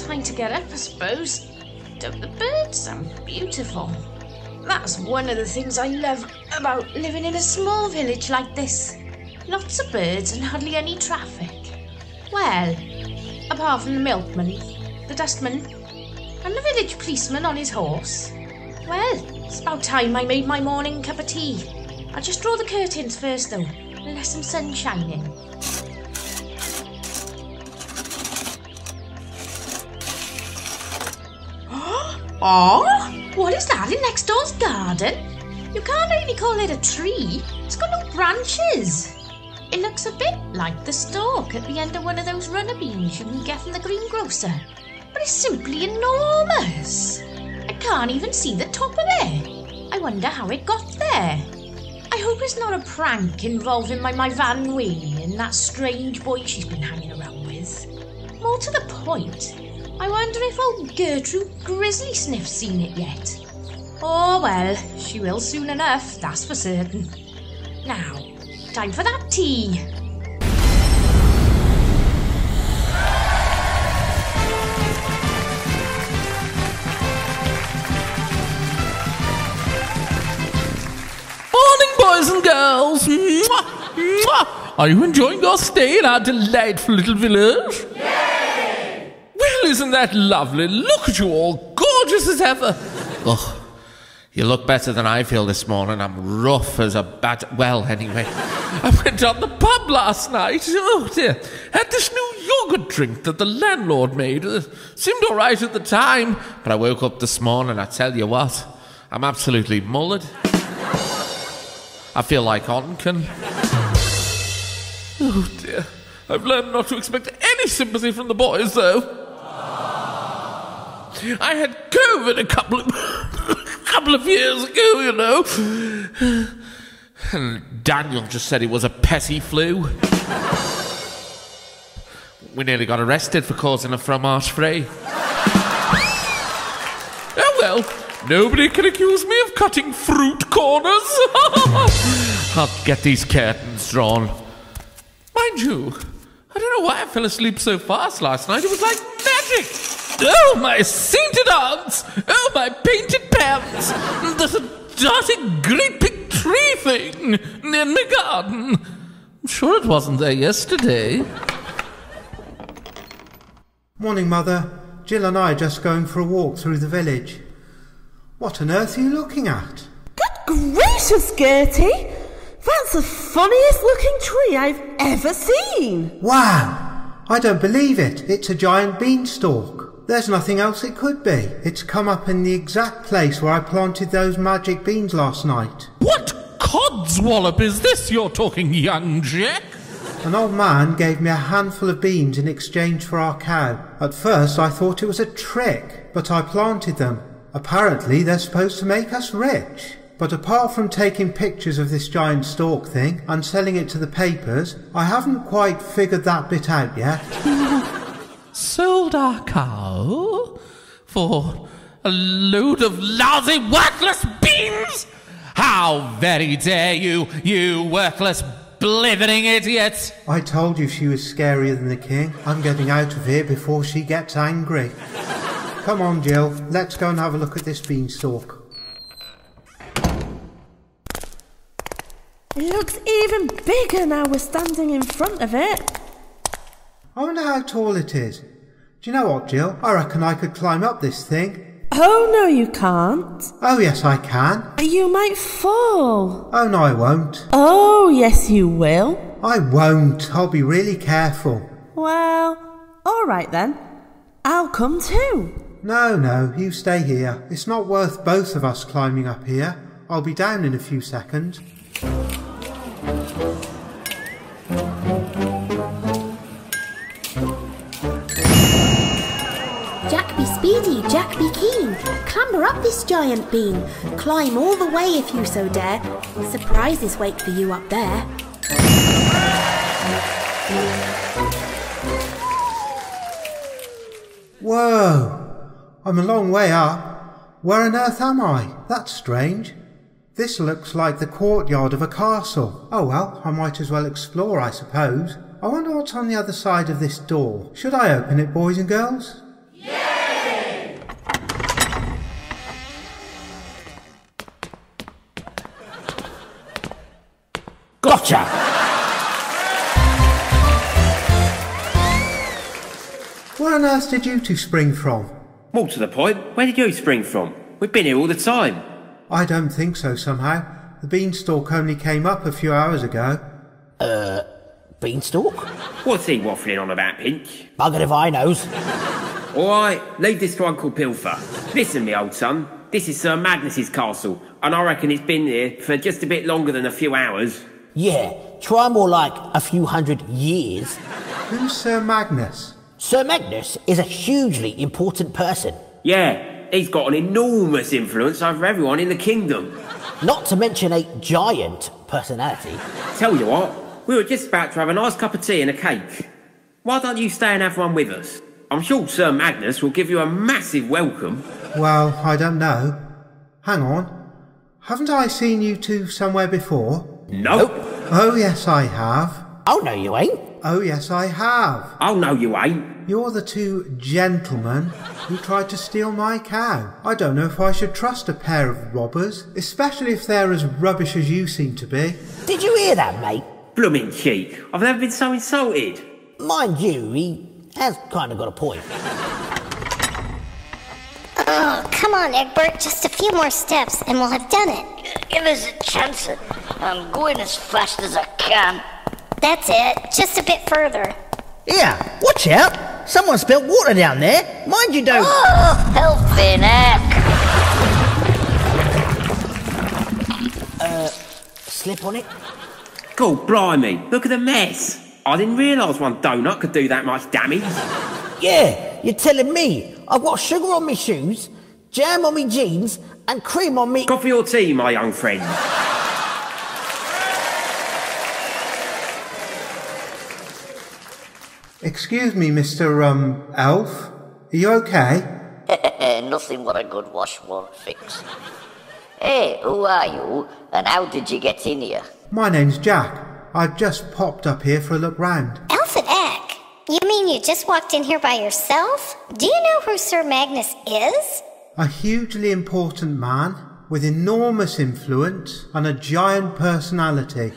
Time to get up, I suppose. Don't the birds sound beautiful? That's one of the things I love about living in a small village like this. Lots of birds and hardly any traffic. Well, apart from the milkman, the dustman, and the village policeman on his horse. Well, it's about time I made my morning cup of tea. I'll just draw the curtains first though, and let some sun shine in. Oh, what is that in next door's garden? You can't really call it a tree. It's got no branches. It looks a bit like the stalk at the end of one of those runner beans you can get from the greengrocer. But it's simply enormous. I can't even see the top of it. I wonder how it got there. I hope it's not a prank involving my Van Wee and that strange boy she's been hanging around with. More to the point, I wonder if old Gertrude Grizzly Sniff's seen it yet. Oh well, she will soon enough, that's for certain. Now, time for that tea. Morning, boys and girls. Mwah, mwah. Are you enjoying your stay in our delightful little village? Yay! Well, isn't that lovely? Look at you all, gorgeous as ever. Oh, you look better than I feel this morning. I'm rough as a bat. Well, anyway, I went on the pub last night. Oh dear, had this new yogurt drink that the landlord made. Seemed all right at the time, but I woke up this morning. I tell you what, I'm absolutely mullered. I feel like Onken. Oh dear, I've learned not to expect any sympathy from the boys, though. I had COVID a couple of years ago, you know. And Daniel just said it was a petty flu. We nearly got arrested for causing a fromage frais. Oh well, nobody can accuse me of cutting fruit corners. I'll get these curtains drawn. Mind you, I don't know why I fell asleep so fast last night. It was like magic. Oh, my sainted aunts! Oh, my painted pants! There's a darting great big tree thing in my garden. I'm sure it wasn't there yesterday. Morning, Mother. Jill and I are just going for a walk through the village. What on earth are you looking at? Good gracious, Gertie! That's the funniest looking tree I've ever seen! Wow! I don't believe it. It's a giant beanstalk. There's nothing else it could be. It's come up in the exact place where I planted those magic beans last night. What codswallop is this you're talking, young Jack? An old man gave me a handful of beans in exchange for our cow. At first I thought it was a trick, but I planted them. Apparently they're supposed to make us rich. But apart from taking pictures of this giant stalk thing and selling it to the papers, I haven't quite figured that bit out yet. Sold our cow for a load of lousy, worthless beans? How very dare you, you worthless, blithering idiot! I told you she was scarier than the king. I'm getting out of here before she gets angry. Come on, Jill, let's go and have a look at this beanstalk. It looks even bigger now we're standing in front of it. I wonder how tall it is. Do you know what, Jill? I reckon I could climb up this thing. Oh, no, you can't. Oh, yes, I can. You might fall. Oh, no, I won't. Oh, yes, you will. I won't. I'll be really careful. Well, all right then. I'll come too. No, you stay here. It's not worth both of us climbing up here. I'll be down in a few seconds. Jack be speedy, Jack be keen. Clamber up this giant bean. Climb all the way if you so dare. Surprises wait for you up there. Whoa! I'm a long way up. Where on earth am I? That's strange. This looks like the courtyard of a castle. Oh well, I might as well explore, I suppose. I wonder what's on the other side of this door. Should I open it, boys and girls? Yay! Gotcha! Where on earth did you two spring from? More to the point, where did you spring from? We've been here all the time. I don't think so, somehow. The beanstalk only came up a few hours ago. Beanstalk? What's he waffling on about, Pinch? Bugger if I knows. All right, leave this to Uncle Pilfer. Listen, me old son, this is Sir Magnus's castle, and I reckon it's been here for just a bit longer than a few hours. Yeah, try more like a few hundred years. Who's Sir Magnus? Sir Magnus is a hugely important person. Yeah, he's got an enormous influence over everyone in the kingdom. Not to mention a giant personality. Tell you what, we were just about to have a nice cup of tea and a cake. Why don't you stay and have one with us? I'm sure Sir Magnus will give you a massive welcome. Well, I don't know. Hang on. Haven't I seen you two somewhere before? Nope. Oh, yes, I have. Oh, no, you ain't. Oh, yes, I have. Oh, no, you ain't. You're the two gentlemen who tried to steal my cow. I don't know if I should trust a pair of robbers, especially if they're as rubbish as you seem to be. Did you hear that, mate? Blooming cheek. I've never been so insulted. Mind you, he has kind of got a point. Oh, come on, Egbert. Just a few more steps and we'll have done it. Give us a chance. I'm going as fast as I can. That's it. Just a bit further. Yeah, watch out. Someone spilt water down there. Mind you don't... Oh, healthy neck. Slip on it? God blimey, look at the mess. I didn't realise one donut could do that much damage. Yeah, you're telling me. I've got sugar on my shoes, jam on my jeans, and cream on me... Coffee or tea, my young friend? Excuse me, Mr. Elf. Are you okay? Nothing what a good wash won't fix. Hey, who are you, and how did you get in here? My name's Jack. I've just popped up here for a look round. Elf and Eck? You mean you just walked in here by yourself? Do you know who Sir Magnus is? A hugely important man with enormous influence and a giant personality.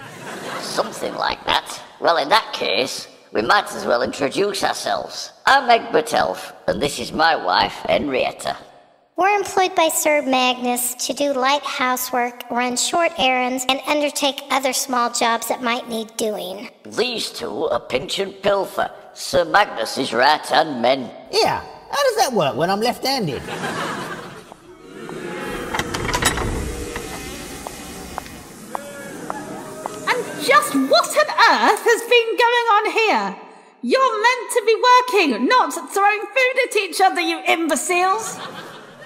Something like that. Well, in that case, we might as well introduce ourselves. I'm Egbert Elf, and this is my wife, Henrietta. We're employed by Sir Magnus to do light housework, run short errands, and undertake other small jobs that might need doing. These two are Pinch and Pilfer, Sir Magnus's right-hand men. Yeah, How does that work when I'm left-handed? And just what on earth has been going on here? You're meant to be working, not throwing food at each other, you imbeciles.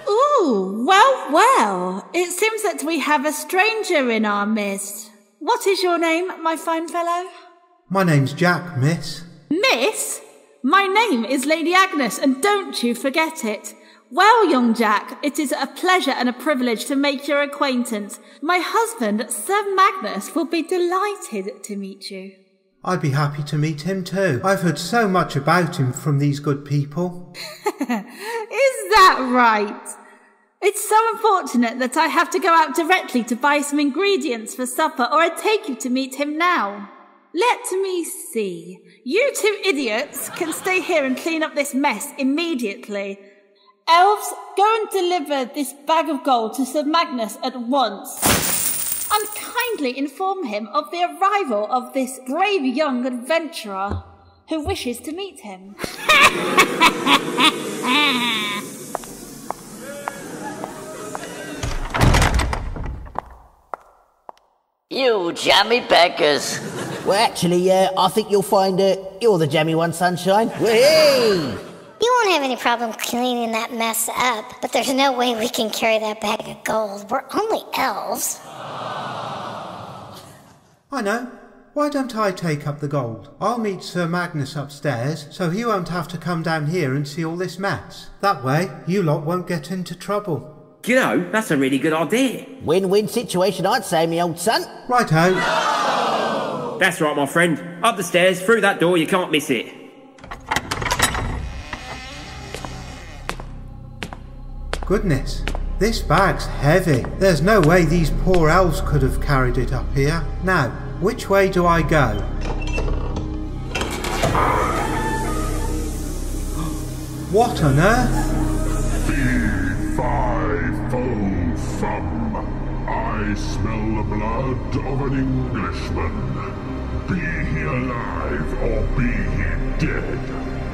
Ooh, well, it seems that we have a stranger in our midst. What is your name, my fine fellow? My name's Jack, miss. Miss? My name is Lady Agnes, and don't you forget it. Well, young Jack, it is a pleasure and a privilege to make your acquaintance. My husband, Sir Magnus, will be delighted to meet you. I'd be happy to meet him too. I've heard so much about him from these good people. Is that right? It's so unfortunate that I have to go out directly to buy some ingredients for supper, or I'd take you to meet him now. Let me see. You two idiots can stay here and clean up this mess immediately. Elves, go and deliver this bag of gold to Sir Magnus at once. And kindly inform him of the arrival of this brave young adventurer who wishes to meet him. You jammy beggars. Well, actually, I think you'll find you're the jammy one, Sunshine. Whee! You won't have any problem cleaning that mess up, but there's no way we can carry that bag of gold. We're only elves. I know. Why don't I take up the gold? I'll meet Sir Magnus upstairs, so he won't have to come down here and see all this mess. That way, you lot won't get into trouble. You know, that's a really good idea. Win-win situation, I'd say, me old son. Righto. That's right, my friend. Up the stairs, through that door, you can't miss it. Goodness, this bag's heavy. There's no way these poor elves could have carried it up here. Now, which way do I go? What on earth? Fee-fi-fo-fum. I smell the blood of an Englishman. Be he alive or be he dead,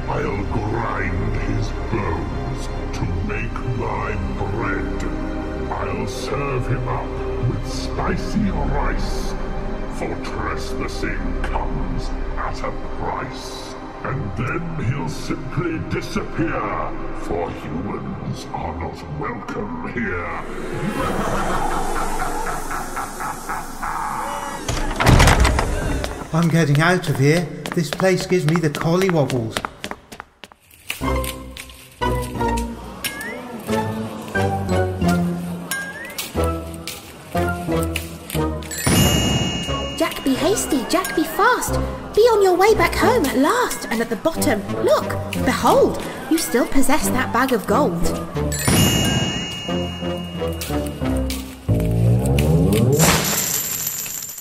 I'll grind his bones to make my bread. I'll serve him up with spicy rice, for trespassing comes at a price. And then he'll simply disappear, for humans are not welcome here. I'm getting out of here. This place gives me the collywobbles. Jack, be hasty. Jack, be fast. Be on your way back home at last. And at the bottom, look, behold, you still possess that bag of gold.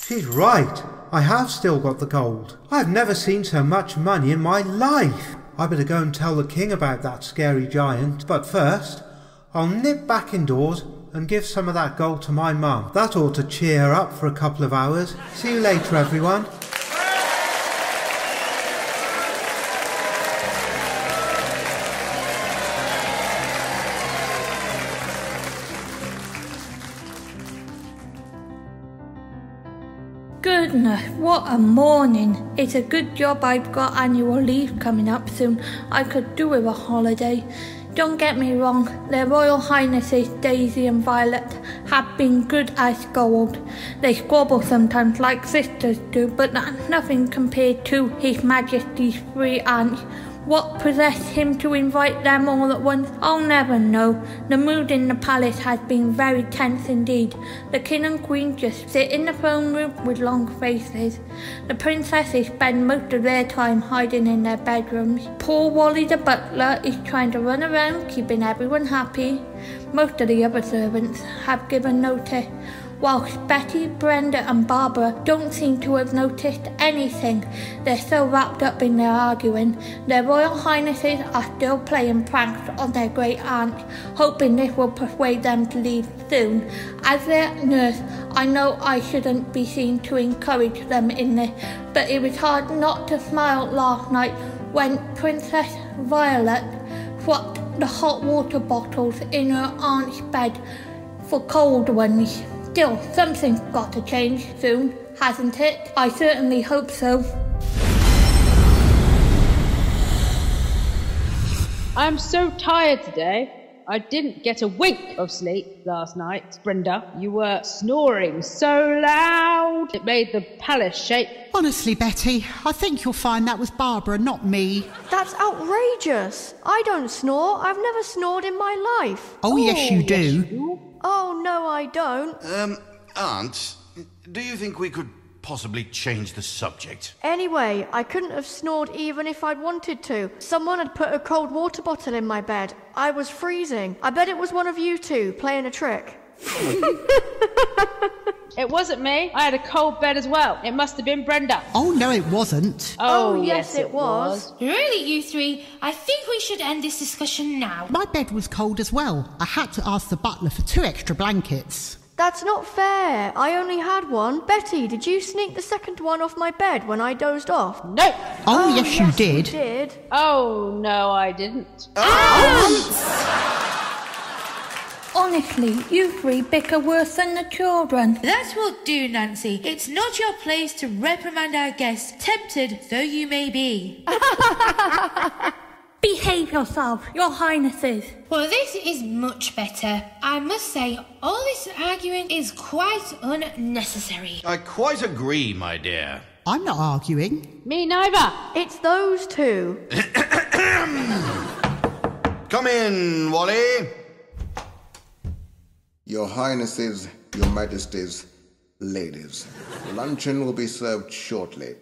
She's right. I have still got the gold. I've never seen so much money in my life. I better go and tell the king about that scary giant. But first, I'll nip back indoors and give some of that gold to my mum. That ought to cheer her up for a couple of hours. See you later, everyone. Goodness, what a morning. It's a good job I've got annual leave coming up soon. I could do with a holiday. Don't get me wrong, their Royal Highnesses Daisy and Violet have been good as gold. They squabble sometimes like sisters do, but that's nothing compared to His Majesty's three aunts. What possessed him to invite them all at once, I'll never know. The mood in the palace has been very tense indeed. The king and queen just sit in the throne room with long faces. The princesses spend most of their time hiding in their bedrooms. Poor Wally the butler is trying to run around keeping everyone happy. Most of the other servants have given notice, whilst Betty, Brenda and Barbara don't seem to have noticed anything. They're so wrapped up in their arguing. Their Royal Highnesses are still playing pranks on their great aunt, hoping this will persuade them to leave soon. As their nurse, I know I shouldn't be seen to encourage them in this, but it was hard not to smile last night when Princess Violet swapped the hot water bottles in her aunt's bed for cold ones. Still, something's got to change soon, hasn't it? I certainly hope so. I'm so tired today. I didn't get a wink of sleep last night. Brenda, you were snoring so loud it made the palace shake. Honestly, Betty, I think you'll find that was Barbara, not me. That's outrageous. I don't snore. I've never snored in my life. Oh, yes, you do. Oh, no, I don't. Aunt, do you think we could possibly change the subject? Anyway, I couldn't have snored even if I'd wanted to. Someone had put a cold water bottle in my bed. I was freezing. I bet it was one of you two playing a trick. It wasn't me. I had a cold bed as well. It must have been Brenda. Oh, no, it wasn't. Oh, yes, it was. Really, you three? I think we should end this discussion now. My bed was cold as well. I had to ask the butler for 2 extra blankets. That's not fair. I only had one. Betty, did you sneak the second one off my bed when I dozed off? No. Oh, yes, you did. You did. Oh, no, I didn't. Honestly, you three bicker worse than the children. That will do, Nancy. It's not your place to reprimand our guests, tempted though you may be. Behave yourself, your highnesses. Well, this is much better. I must say, all this arguing is quite unnecessary. I quite agree, my dear. I'm not arguing. Me neither. It's those two. Come in, Wally. Your Highnesses, Your Majesties, ladies, luncheon will be served shortly.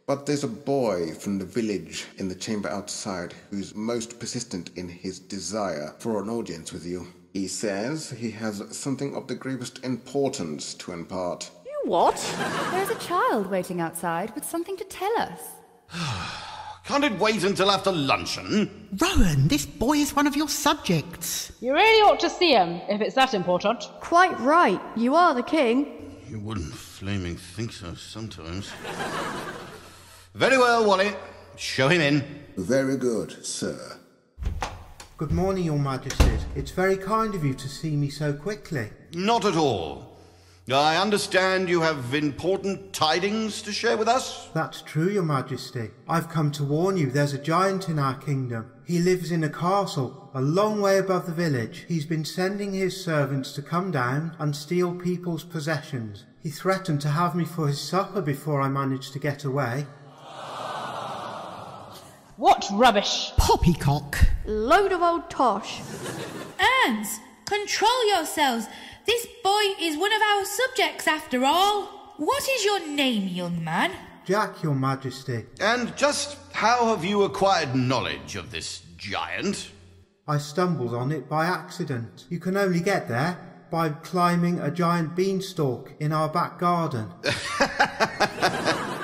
But there's a boy from the village in the chamber outside who's most persistent in his desire for an audience with you. He says he has something of the gravest importance to impart. You what? There's a child waiting outside with something to tell us. Can't it wait until after luncheon? Rowan, this boy is one of your subjects. You really ought to see him, if it's that important. Quite right. You are the king. You wouldn't flaming think so sometimes. Very well, Wally. Show him in. Very good, sir. Good morning, Your Majesties. It's very kind of you to see me so quickly. Not at all. I understand you have important tidings to share with us? That's true, Your Majesty. I've come to warn you there's a giant in our kingdom. He lives in a castle a long way above the village. He's been sending his servants to come down and steal people's possessions. He threatened to have me for his supper before I managed to get away. What rubbish! Poppycock! Load of old tosh. Ants, control yourselves. This boy is one of our subjects after all. What is your name, young man? Jack, Your Majesty. And just how have you acquired knowledge of this giant? I stumbled on it by accident. You can only get there by climbing a giant beanstalk in our back garden.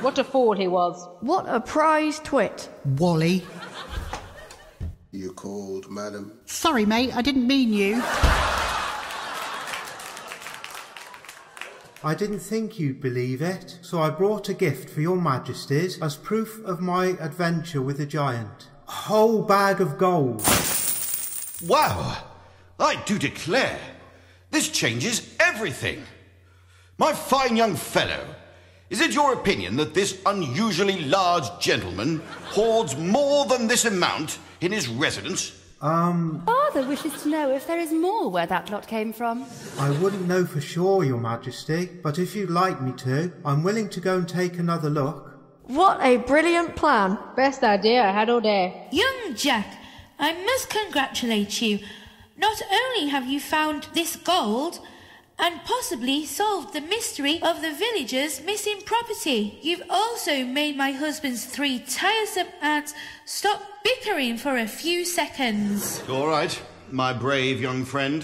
What a fool he was. What a prize twit. Wally. You called, madam? Sorry, mate, I didn't mean you. I didn't think you'd believe it, so I brought a gift for Your Majesties as proof of my adventure with the giant. A whole bag of gold. Wow! I do declare, this changes everything. My fine young fellow, is it your opinion that this unusually large gentleman hoards more than this amount in his residence? Father wishes to know if there is more where that lot came from. I wouldn't know for sure, Your Majesty, but if you'd like me to, I'm willing to go and take another look. What a brilliant plan. Best idea I had all day. Young Jack, I must congratulate you. Not only have you found this gold, and possibly solved the mystery of the villagers' missing property, you've also made my husband's 3 tiresome aunts stop bickering for a few seconds. All right, my brave young friend.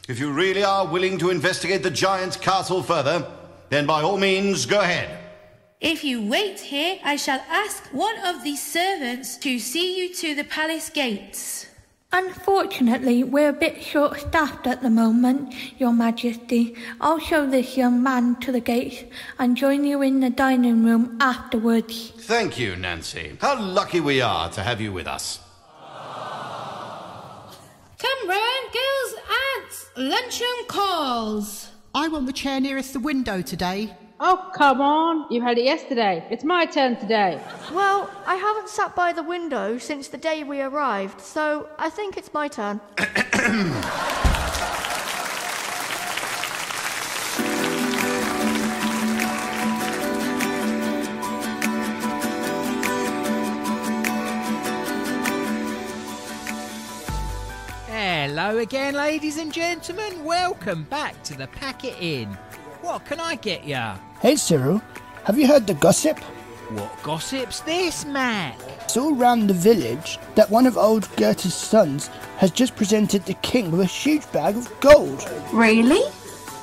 If you really are willing to investigate the giant's castle further, then by all means, go ahead. If you wait here, I shall ask one of the servants to see you to the palace gates. Unfortunately, we're a bit short-staffed at the moment, Your Majesty. I'll show this young man to the gates and join you in the dining room afterwards. Thank you, Nancy. How lucky we are to have you with us. Come round, girls, aunts. Luncheon calls. I want the chair nearest the window today. Oh, come on. You had it yesterday. It's my turn today. Well, I haven't sat by the window since the day we arrived, so I think it's my turn. Hello again, ladies and gentlemen. Welcome back to the Packet Inn. What can I get ya? Hey Cyril, have you heard the gossip? What gossip's this, Mac? It's all round the village that one of old Goethe's sons has just presented the king with a huge bag of gold. Really?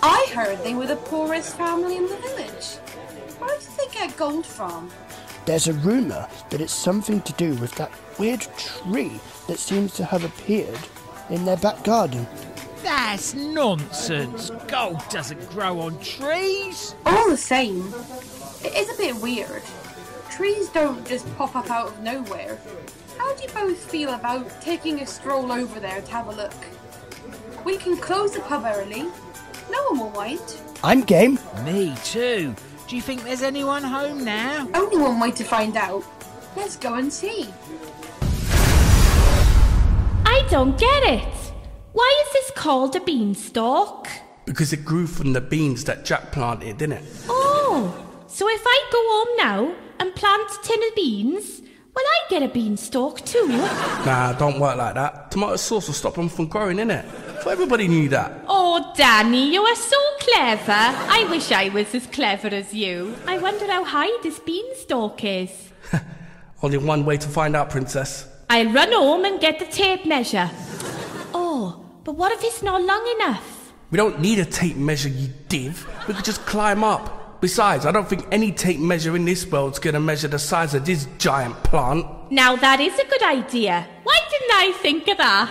I heard they were the poorest family in the village. Where did they get gold from? There's a rumour that it's something to do with that weird tree that seems to have appeared in their back garden. That's nonsense. Gold doesn't grow on trees. All the same, it is a bit weird. Trees don't just pop up out of nowhere. How do you both feel about taking a stroll over there to have a look? We can close the pub early. No one will mind. I'm game. Me too. Do you think there's anyone home now? Only one way to find out. Let's go and see. I don't get it. Why is this called a beanstalk? Because it grew from the beans that Jack planted, didn't it? Oh, so if I go home now and plant a tin of beans, will I get a beanstalk too? Nah, don't work like that. Tomato sauce will stop them from growing, innit? So everybody knew that. Oh, Danny, you are so clever. I wish I was as clever as you. I wonder how high this beanstalk is. Only one way to find out, Princess. I'll run home and get the tape measure. Oh, but what if it's not long enough? We don't need a tape measure, you div. We could just climb up. Besides, I don't think any tape measure in this world's gonna measure the size of this giant plant. Now that is a good idea. Why didn't I think of that?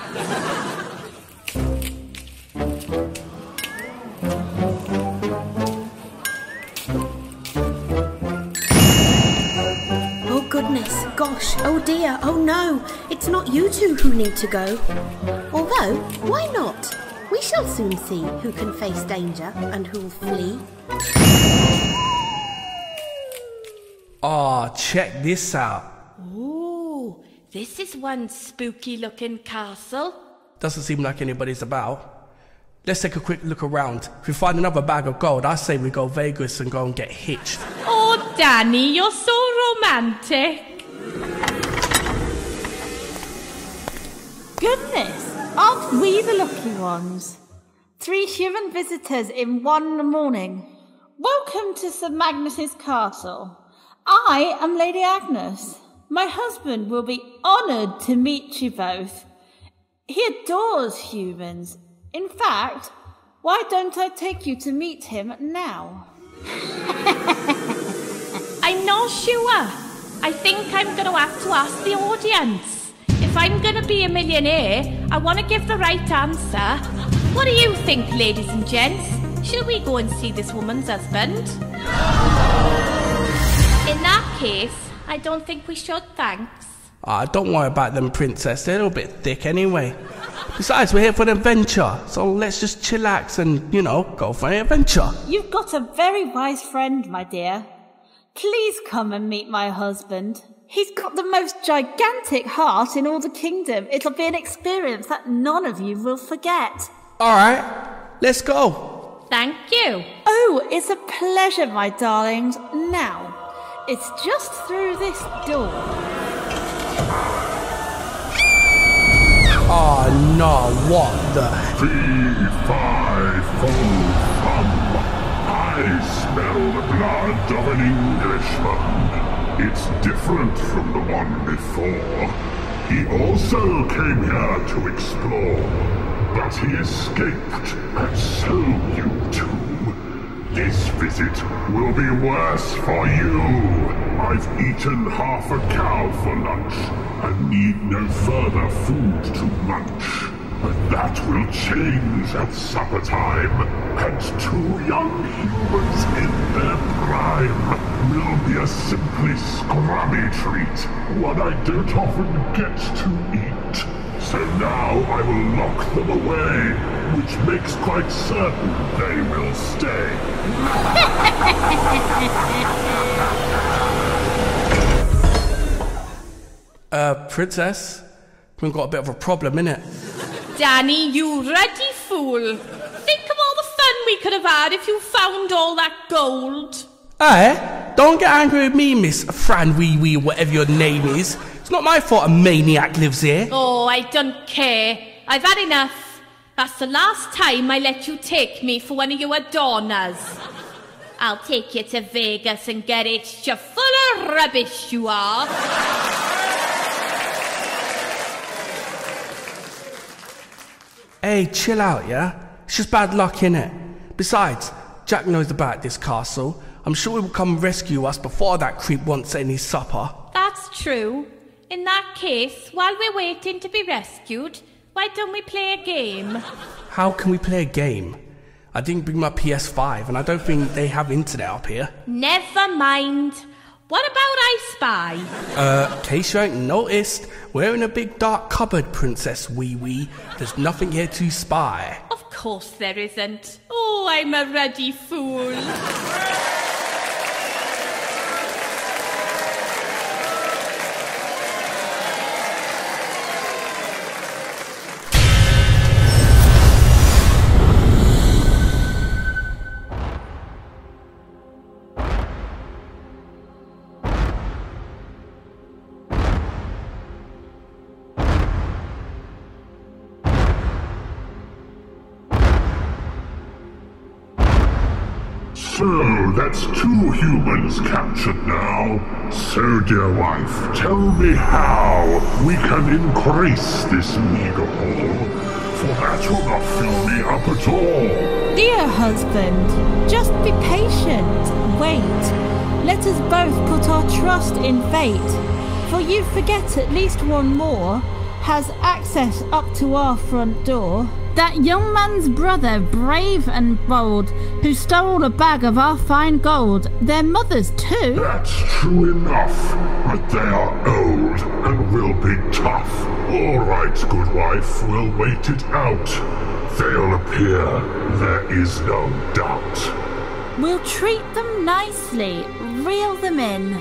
Oh goodness, gosh, oh dear, oh no, it's not you two who need to go. Although, why not? We shall soon see who can face danger and who'll flee. Oh, check this out. Ooh, this is one spooky looking castle. Doesn't seem like anybody's about. Let's take a quick look around. If we find another bag of gold, I say we go Vegas and go and get hitched. Oh, Danny, you're so romantic. Goodness, aren't we the lucky ones? 3 human visitors in one morning. Welcome to Sir Magnus's castle. I am Lady Agnes. My husband will be honoured to meet you both. He adores humans. In fact, why don't I take you to meet him now? I'm not sure. I think I'm going to have to ask the audience. If I'm going to be a millionaire, I want to give the right answer. What do you think, ladies and gents? Shall we go and see this woman's husband? In that case, I don't think we should, thanks. Don't worry about them, Princess. They're a little bit thick anyway. Besides, we're here for an adventure, so let's just chillax and, go for an adventure. You've got a very wise friend, my dear. Please come and meet my husband. He's got the most gigantic heart in all the kingdom. It'll be an experience that none of you will forget. All right, let's go. Thank you. Oh, it's a pleasure, my darlings. Now, it's just through this door. Oh no, what the? Fee, fi, fo, fum. I smell the blood of an Englishman. It's different from the one before. He also came here to explore, but he escaped, and so you too. This visit will be worse for you. I've eaten half a cow for lunch and need no further food to munch. But that will change at supper time, and 2 young humans in their prime will be a simply scrummy treat, one I don't often get to eat. So now I will lock them away, which makes quite certain they will stay. Princess, we've got a bit of a problem, innit? Danny, you ruddy fool. Think of all the fun we could have had if you found all that gold. Hey, don't get angry with me, Miss Fran Wee Wee, whatever your name is. It's not my fault a maniac lives here. Oh, I don't care. I've had enough. That's the last time I let you take me for one of your donors. I'll take you to Vegas and get it. You're full of rubbish, you are. Hey, chill out, yeah? It's just bad luck, innit? Besides, Jack knows about this castle. I'm sure he will come rescue us before that creep wants any supper. That's true. In that case, while we're waiting to be rescued, why don't we play a game? How can we play a game? I didn't bring my PS5 and I don't think they have internet up here. Never mind. What about I Spy? In case you ain't noticed, we're in a big dark cupboard, Princess Wee Wee. There's nothing here to spy. Of course there isn't. Oh, I'm a ruddy fool. So, that's 2 humans captured now. So, dear wife, tell me how we can increase this meager haul, for that will not fill me up at all. Dear husband, just be patient. Wait. Let us both put our trust in fate, for you forget at least one more has access up to our front door. That young man's brother, brave and bold, who stole a bag of our fine gold. Their mothers too. That's true enough, but they are old and will be tough. All right, good wife, we'll wait it out. They'll appear, there is no doubt. We'll treat them nicely, reel them in.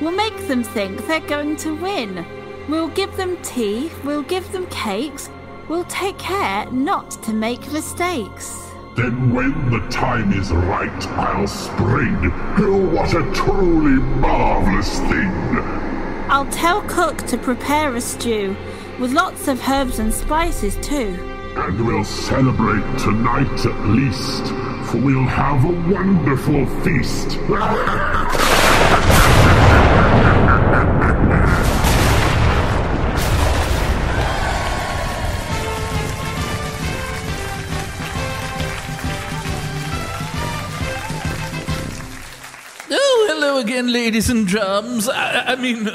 We'll make them think they're going to win. We'll give them tea, we'll give them cakes. We'll take care not to make mistakes. Then when the time is right, I'll spring. Oh, what a truly marvelous thing! I'll tell cook to prepare a stew, with lots of herbs and spices too. And we'll celebrate tonight at least, for we'll have a wonderful feast. Hello again, ladies and drums. I mean,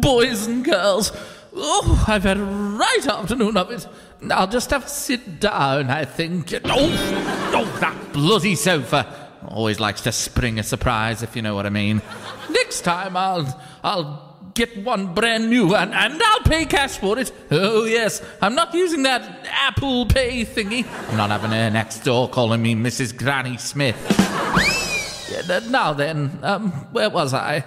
boys and girls. Oh, I've had a right afternoon of it. I'll just have to sit down, I think. Oh, that bloody sofa. Always likes to spring a surprise, if you know what I mean. Next time I'll get one brand new and I'll pay cash for it. Oh, yes. I'm not using that Apple Pay thingy. I'm not having her next door calling me Mrs. Granny Smith. Now then, where was I?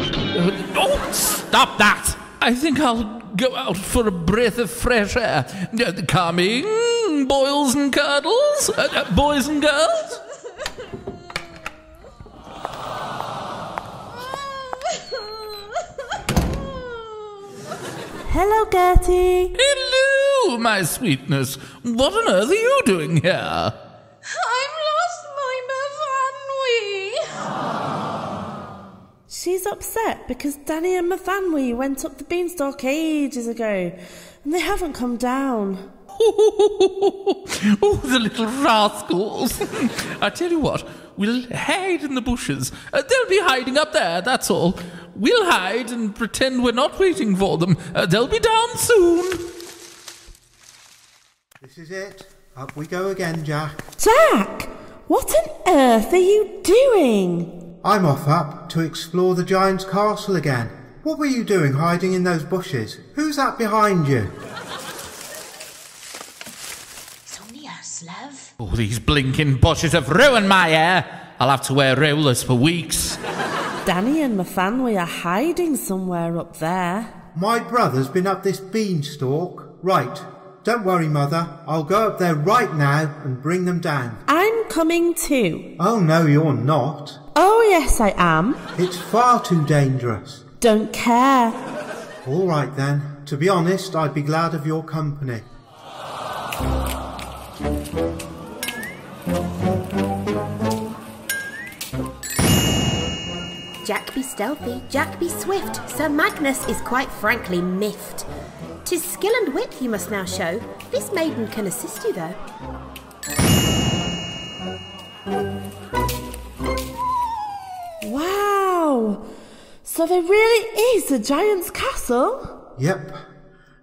Oh, stop that! I think I'll go out for a breath of fresh air. Coming, boils and curdles, boys and girls. Hello, Gertie. Hello, my sweetness. What on earth are you doing here? She's upset because Danny and Mathanwy went up the beanstalk ages ago, and they haven't come down. Oh, the little rascals. I tell you what, we'll hide in the bushes. They'll be hiding up there, that's all. We'll hide and pretend we're not waiting for them. They'll be down soon. This is it. Up we go again, Jack. Jack! What on earth are you doing? I'm off up to explore the giant's castle again. What were you doing hiding in those bushes? Who's that behind you? Thanks, love. Oh, these blinking bushes have ruined my hair. I'll have to wear rollers for weeks. Danny and Mathanwy are hiding somewhere up there. My brother's been up this beanstalk. Right, don't worry, Mother. I'll go up there right now and bring them down. I'm coming too. Oh, no, you're not. Oh, yes, I am. It's far too dangerous. Don't care. All right, then. To be honest, I'd be glad of your company. Jack be stealthy, Jack be swift. Sir Magnus is quite frankly miffed. 'Tis skill and wit you must now show. This maiden can assist you, though. Wow! So there really is a giant's castle? Yep.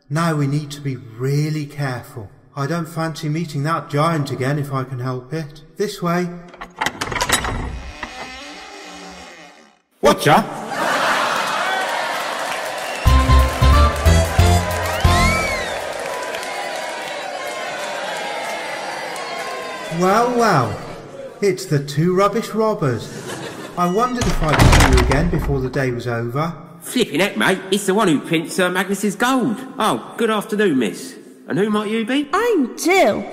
Now we need to be really careful. I don't fancy meeting that giant again if I can help it. This way. Watcher? Well, well. It's the two rubbish robbers. I wondered if I'd see you again before the day was over. Flipping heck, mate. It's the one who pinched Sir Magnus's gold. Oh, good afternoon, miss. And who might you be? I'm Jill.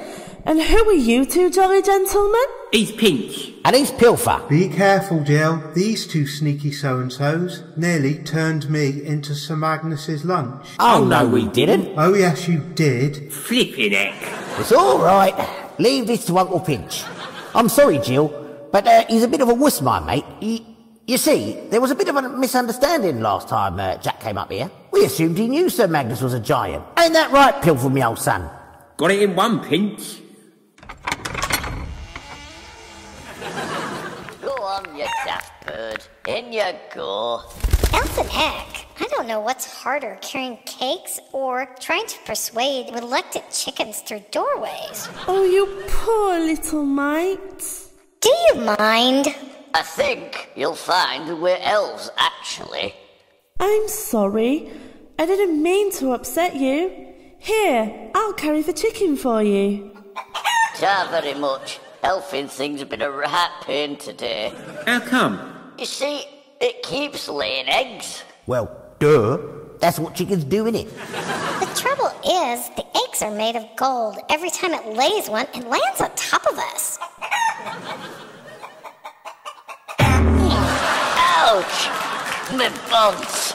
And who are you two jolly gentlemen? He's Pinch. And he's Pilfer. Be careful, Jill. These two sneaky so-and-sos nearly turned me into Sir Magnus's lunch. Oh, no, we didn't. Oh, yes, you did. Flipping heck. It's all right. Leave this to Uncle Pinch. I'm sorry, Jill, but he's a bit of a wuss, my mate. You see, there was a bit of a misunderstanding last time Jack came up here. We assumed he knew Sir Magnus was a giant. Ain't that right, Pilfer, me old son? Got it in one, Pinch. Go on, you daft bird. In you go. Elfin heck. I don't know what's harder, carrying cakes or trying to persuade elected chickens through doorways. Oh, you poor little mite. Do you mind? I think you'll find we're elves, actually. I'm sorry. I didn't mean to upset you. Here, I'll carry the chicken for you. Ta very much. Elfin thing's been a right pain today. How come? You see, it keeps laying eggs. Well, duh. That's what chickens do, innit? The trouble is, the eggs are made of gold. Every time it lays one, it lands on top of us. Ouch! My buns.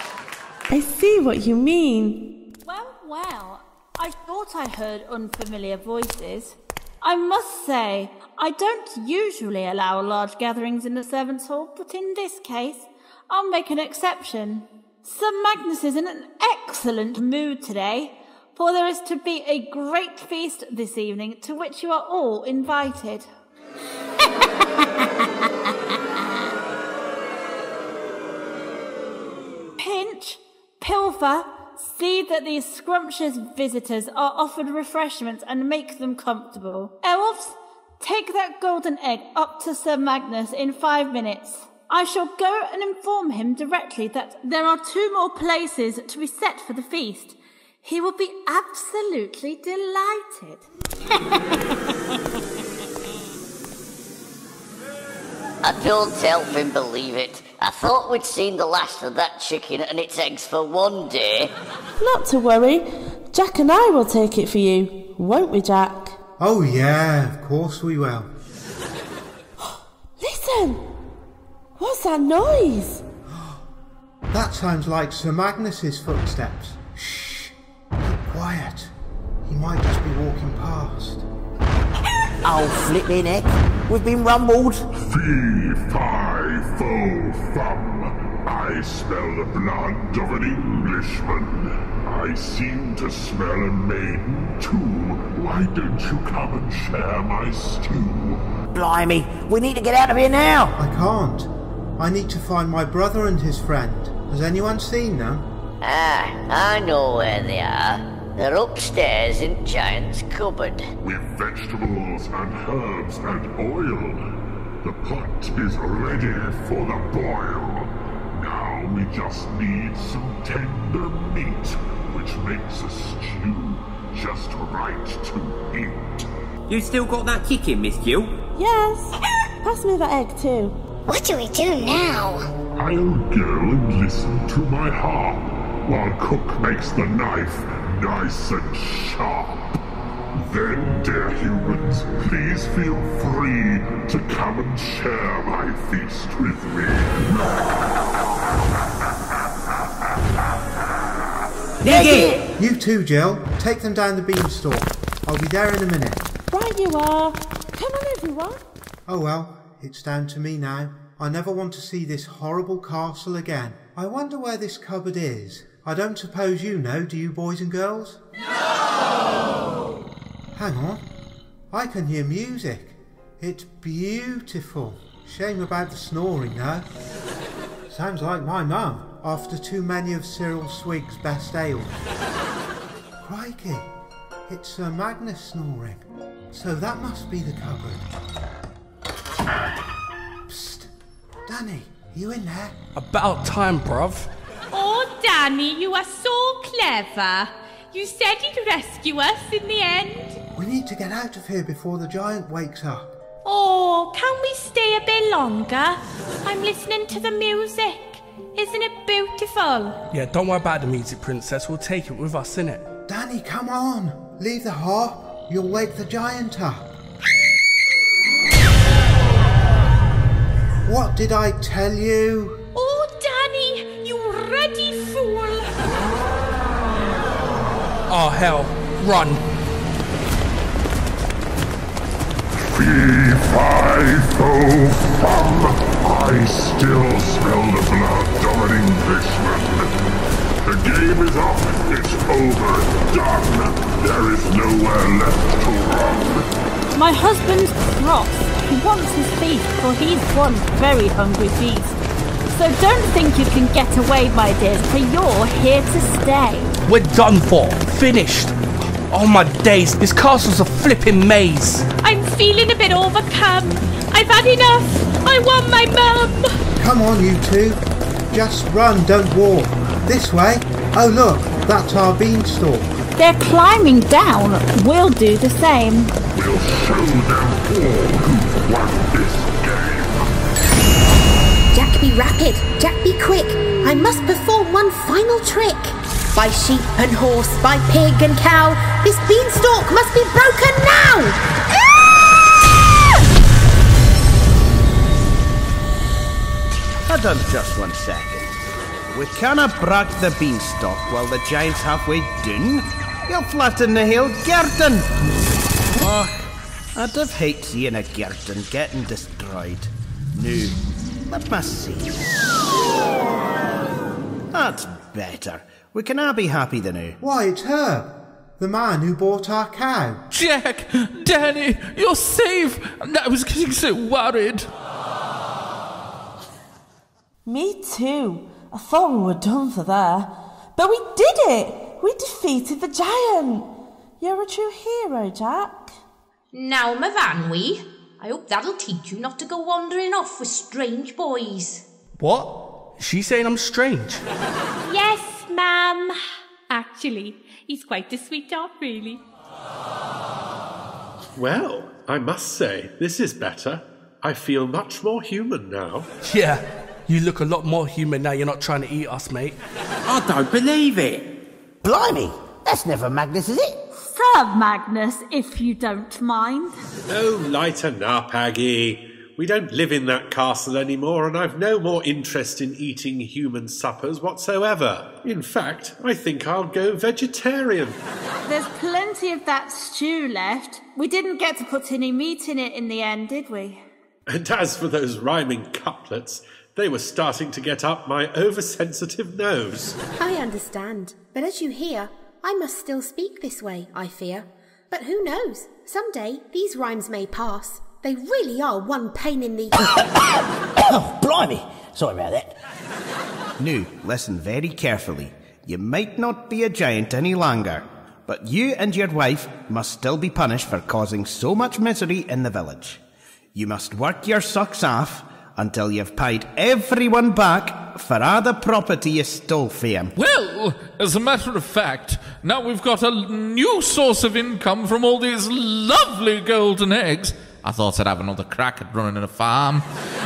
I see what you mean. Well, I thought I heard unfamiliar voices. I must say, I don't usually allow large gatherings in the servants' hall, but in this case, I'll make an exception. Sir Magnus is in an excellent mood today, for there is to be a great feast this evening to which you are all invited. Pinch, Pilfer, see that these scrumptious visitors are offered refreshments and make them comfortable. Elves, take that golden egg up to Sir Magnus in 5 minutes. I shall go and inform him directly that there are 2 more places to be set for the feast. He will be absolutely delighted. I don't Elfin believe it. I thought we'd seen the last of that chicken and its eggs for one day. Not to worry. Jack and I will take it for you. Won't we, Jack? Oh, yeah, of course we will. Listen! What's that noise? That sounds like Sir Magnus's footsteps. Shh! Keep quiet. He might just be walking past. Oh, flipping heck. We've been rumbled. Fee, fi, fo, fum. I smell the blood of an Englishman. I seem to smell a maiden too. Why don't you come and share my stew? Blimey, we need to get out of here now. I can't. I need to find my brother and his friend. Has anyone seen them? I know where they are. They're upstairs in Giant's cupboard. With vegetables and herbs and oil. The pot is ready for the boil. Now we just need some tender meat, which makes a stew just right to eat. You still got that chicken, Miss Jill? Yes. Pass me that egg too. What do we do now? I'll go and listen to my harp while Cook makes the knife nice and sharp. Then, dear humans, please feel free to come and share my feast with me. Nick! You too, Jill. Take them down the beanstalk. I'll be there in a minute. Right you are. Come on, everyone. Oh well, it's down to me now. I never want to see this horrible castle again. I wonder where this cupboard is. I don't suppose you know, do you boys and girls? No! Hang on. I can hear music. It's beautiful. Shame about the snoring though. Sounds like my mum, after too many of Cyril Swig's best ales. Crikey, it's Sir Magnus snoring. So that must be the cupboard. Psst. Danny, you in there? About time, bruv. Oh, Danny, you are so clever. You said you'd rescue us in the end. We need to get out of here before the giant wakes up. Oh, can we stay a bit longer? I'm listening to the music. Isn't it beautiful? Yeah, don't worry about the music, Princess. We'll take it with us, innit? Danny, come on. Leave the harp. You'll wake the giant up. What did I tell you? Oh, Danny, you ready fool. Oh, hell. Run. Fee, fi, fo, fum. I still smell the blood of an Englishman. The game is up. It's over. Done. There is nowhere left to run. My husband's cross. He wants his feast, for he's one very hungry beast. So don't think you can get away, my dears, for you're here to stay. We're done for. Finished. Oh my days, this castle's a flipping maze. I'm feeling a bit overcome. I've had enough. I want my mum. Come on, you two. Just run, don't walk. This way. Oh look, that's our beanstalk. They're climbing down. We'll do the same. We'll show them all who won this game. Jack, be rapid. Jack, be quick. I must perform one final trick. By sheep and horse, by pig and cow, this beanstalk must be broken now! Hold on just 1 second. We cannot break the beanstalk while the giant's halfway done. You'll flatten the hill Gerton. Oh, I'd have hate seeing a Gerton getting destroyed. Now, let me see. That's better. We can all be happy now. Why, it's Herb, the man who bought our cow. Jack! Danny! You're safe! I was getting so worried. Me too. I thought we were done for there. But we did it! We defeated the giant! You're a true hero, Jack. Now, Mavanwi, I hope that'll teach you not to go wandering off with strange boys. What? Is she saying I'm strange? Yes, ma'am. Actually, he's quite a sweetheart, really. Well, I must say, this is better. I feel much more human now. Yeah, you look a lot more human now you're not trying to eat us, mate. I don't believe it. Blimey, that's never Magnus, is it? Sir Magnus, if you don't mind. Oh, lighten up, Aggie. We don't live in that castle anymore, and I've no more interest in eating human suppers whatsoever. In fact, I think I'll go vegetarian. There's plenty of that stew left. We didn't get to put any meat in it in the end, did we? And as for those rhyming couplets, they were starting to get up my oversensitive nose. I understand, but as you hear, I must still speak this way, I fear. But who knows? Someday these rhymes may pass. They really are one pain in the... Oh, blimey! Sorry about that. Now, listen very carefully. You might not be a giant any longer, but you and your wife must still be punished for causing so much misery in the village. You must work your socks off until you've paid everyone back for all the property you stole from him. Well, as a matter of fact, now we've got a new source of income from all these lovely golden eggs. I thought I'd have another crack at running a farm.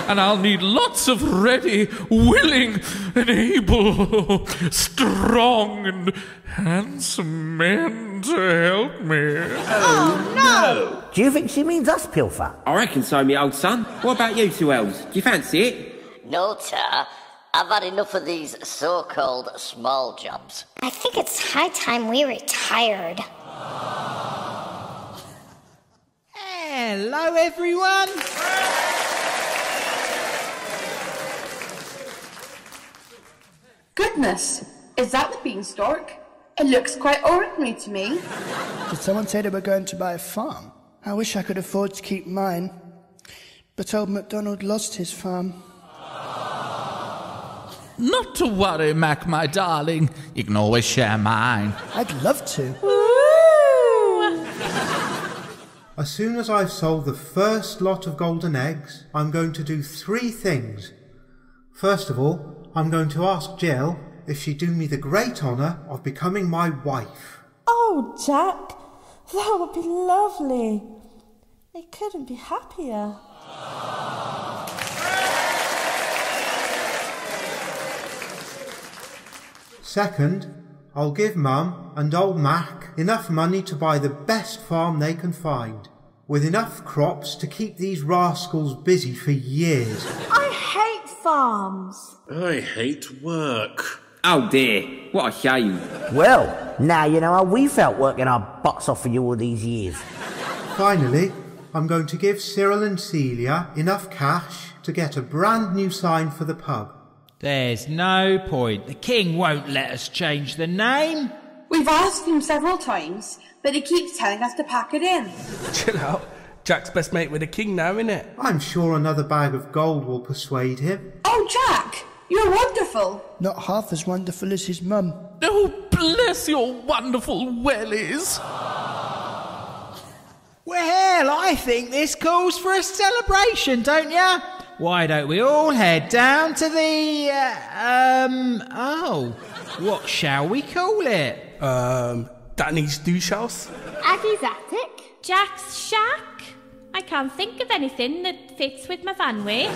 And I'll need lots of ready, willing, and able, strong, and handsome men to help me. Oh, no! Do you think she means us, Pilfer? I reckon so, me old son. What about you two elves? Do you fancy it? No, Tar. I've had enough of these so-called small jobs. I think it's high time we retired. Hello, everyone. Goodness, is that the beanstalk? It looks quite ordinary to me. Did someone say they were going to buy a farm? I wish I could afford to keep mine. But old MacDonald lost his farm. Not to worry, Mac, my darling. You can always share mine. I'd love to. As soon as I've sold the first lot of golden eggs, I'm going to do 3 things. First of all, I'm going to ask Jill if she'd do me the great honour of becoming my wife. Oh, Jack, that would be lovely. I couldn't be happier. Second, I'll give Mum and old Mac enough money to buy the best farm they can find, with enough crops to keep these rascals busy for years. I hate farms. I hate work. Oh dear, what a shame. Well, now you know how we felt working our butts off for you all these years. Finally, I'm going to give Cyril and Celia enough cash to get a brand new sign for the pub. There's no point. The king won't let us change the name. We've asked him several times, but he keeps telling us to pack it in. Chill out. Jack's best mate with the king now, innit? I'm sure another bag of gold will persuade him. Oh, Jack, you're wonderful. Not half as wonderful as his mum. Oh, bless your wonderful wellies. Well, I think this calls for a celebration, don't ya? Why don't we all head down to the, what shall we call it? Danny's douche house? Aggie's attic? Jack's shack? I can't think of anything that fits with my vanway.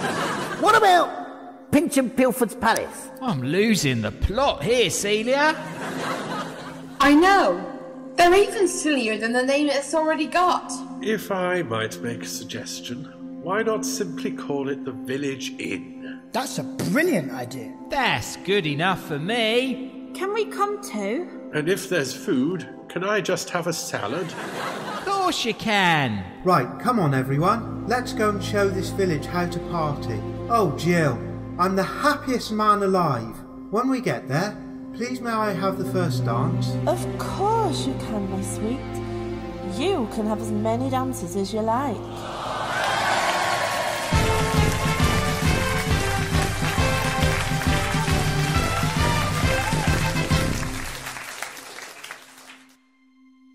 What about Pinch and Pilford's Palace? I'm losing the plot here, Celia. I know. They're even sillier than the name it's already got. If I might make a suggestion, why not simply call it the Village Inn? That's a brilliant idea. That's good enough for me. Can we come too? And if there's food, can I just have a salad? Of course you can. Right, come on everyone. Let's go and show this village how to party. Oh, Jill, I'm the happiest man alive. When we get there, please may I have the first dance? Of course you can, my sweet. You can have as many dances as you like.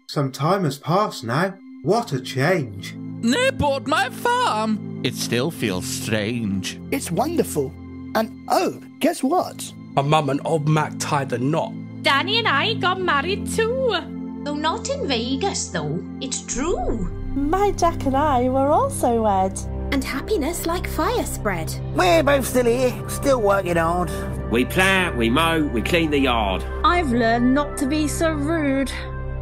Some time has passed now. What a change. They bought my farm. It still feels strange. It's wonderful. And oh, guess what? My mum and old Mac tied the knot. Danny and I got married too. Though not in Vegas, though. It's true. My Jack and I were also wed. And happiness like fire spread. We're both still here, still working hard. We plough, we mow, we clean the yard. I've learned not to be so rude.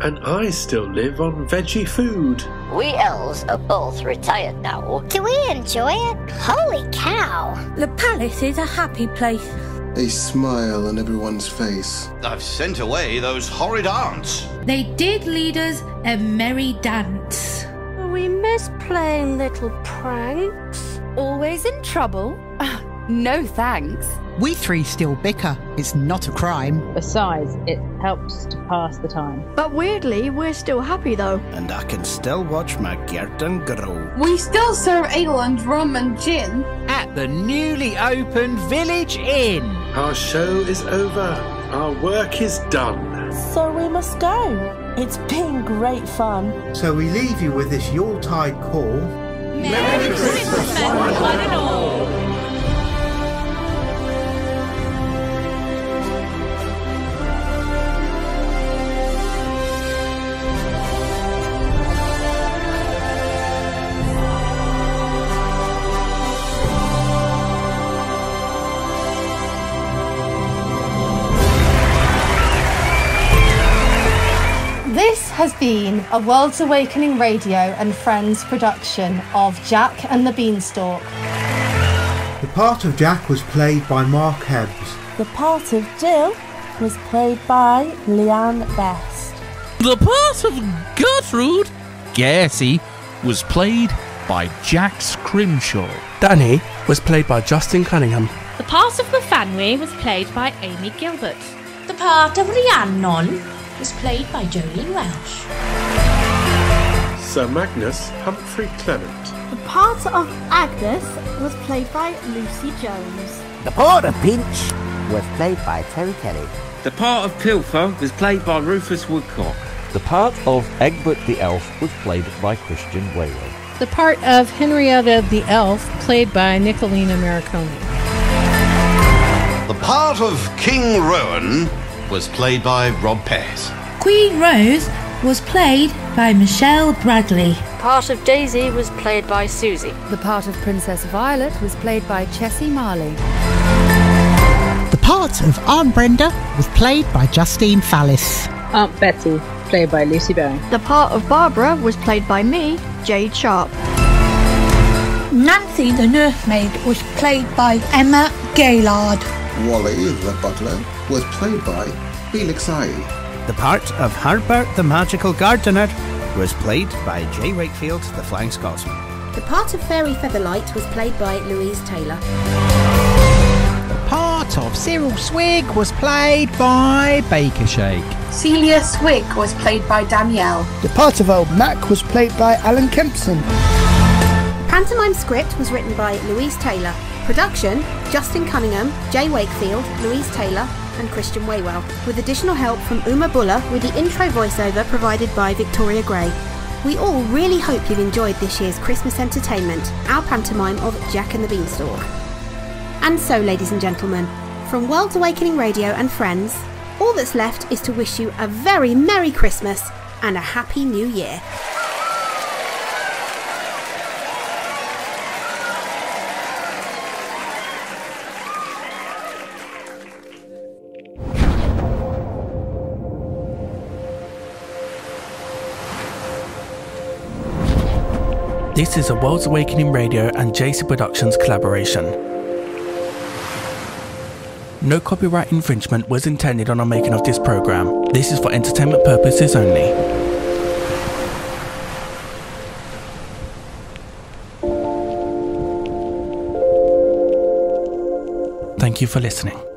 And I still live on veggie food. We elves are both retired now. Do we enjoy it? Holy cow. The palace is a happy place. A smile on everyone's face. I've sent away those horrid aunts. They did lead us a merry dance. We miss playing little pranks. Always in trouble? No thanks. We 3 still bicker. It's not a crime. Besides, it helps to pass the time. But weirdly, we're still happy though. And I can still watch my Gerton grow. We still serve ale and rum and gin. At the newly opened Village Inn. Our show is over. Our work is done. So we must go. It's been great fun. So we leave you with this Yuletide call. Merry Christmas, one and all. This has been a World's Awakening Radio and Friends production of Jack and the Beanstalk. The part of Jack was played by Mark Hebbs. The part of Jill was played by Leanne Best. The part of Gertrude, Gertie, was played by Jax Crimshaw. Danny was played by Justin Cunningham. The part of Nathaniel was played by Amy Gilbert. The part of Rhiannon was played by Jolene Welsh. Sir Magnus Humphrey Clement. The part of Agnes was played by Lucy Jones. The part of Pinch was played by Terry Kelly. The part of Pilfer was played by Rufus Woodcock. The part of Egbert the Elf was played by Christian Waywell. The part of Henrietta the Elf played by Nicolina Mariconi. The part of King Rowan was played by Rob Pears. Queen Rose was played by Michelle Bradley. Part of Daisy was played by Susie. The part of Princess Violet was played by Chessie Marley. The part of Aunt Brenda was played by Justine Fallis. Aunt Betty, played by Lucy Berry. The part of Barbara was played by me, Jade Sharp. Nancy the nursemaid was played by Emma Gaylord. Wally the butler was played by Felix Ai. The part of Herbert the Magical Gardener was played by Jay Wakefield, the Flying Scotsman. The part of Fairy Featherlight was played by Louise Taylor. The part of Cyril Swig was played by Baker Shake. Celia Swig was played by Danielle. The part of Old Mac was played by Alan Kempson. Pantomime script was written by Louise Taylor. Production, Justin Cunningham, Jay Wakefield, Louise Taylor and Christian Waywell, with additional help from Uma Buller, with the intro voiceover provided by Victoria Gray. We all really hope you've enjoyed this year's Christmas entertainment, our pantomime of Jack and the Beanstalk. And so, ladies and gentlemen, from World's Awakening Radio and friends, all that's left is to wish you a very Merry Christmas and a Happy New Year. This is a World's Awakening Radio and JC Productions collaboration. No copyright infringement was intended on our making of this program. This is for entertainment purposes only. Thank you for listening.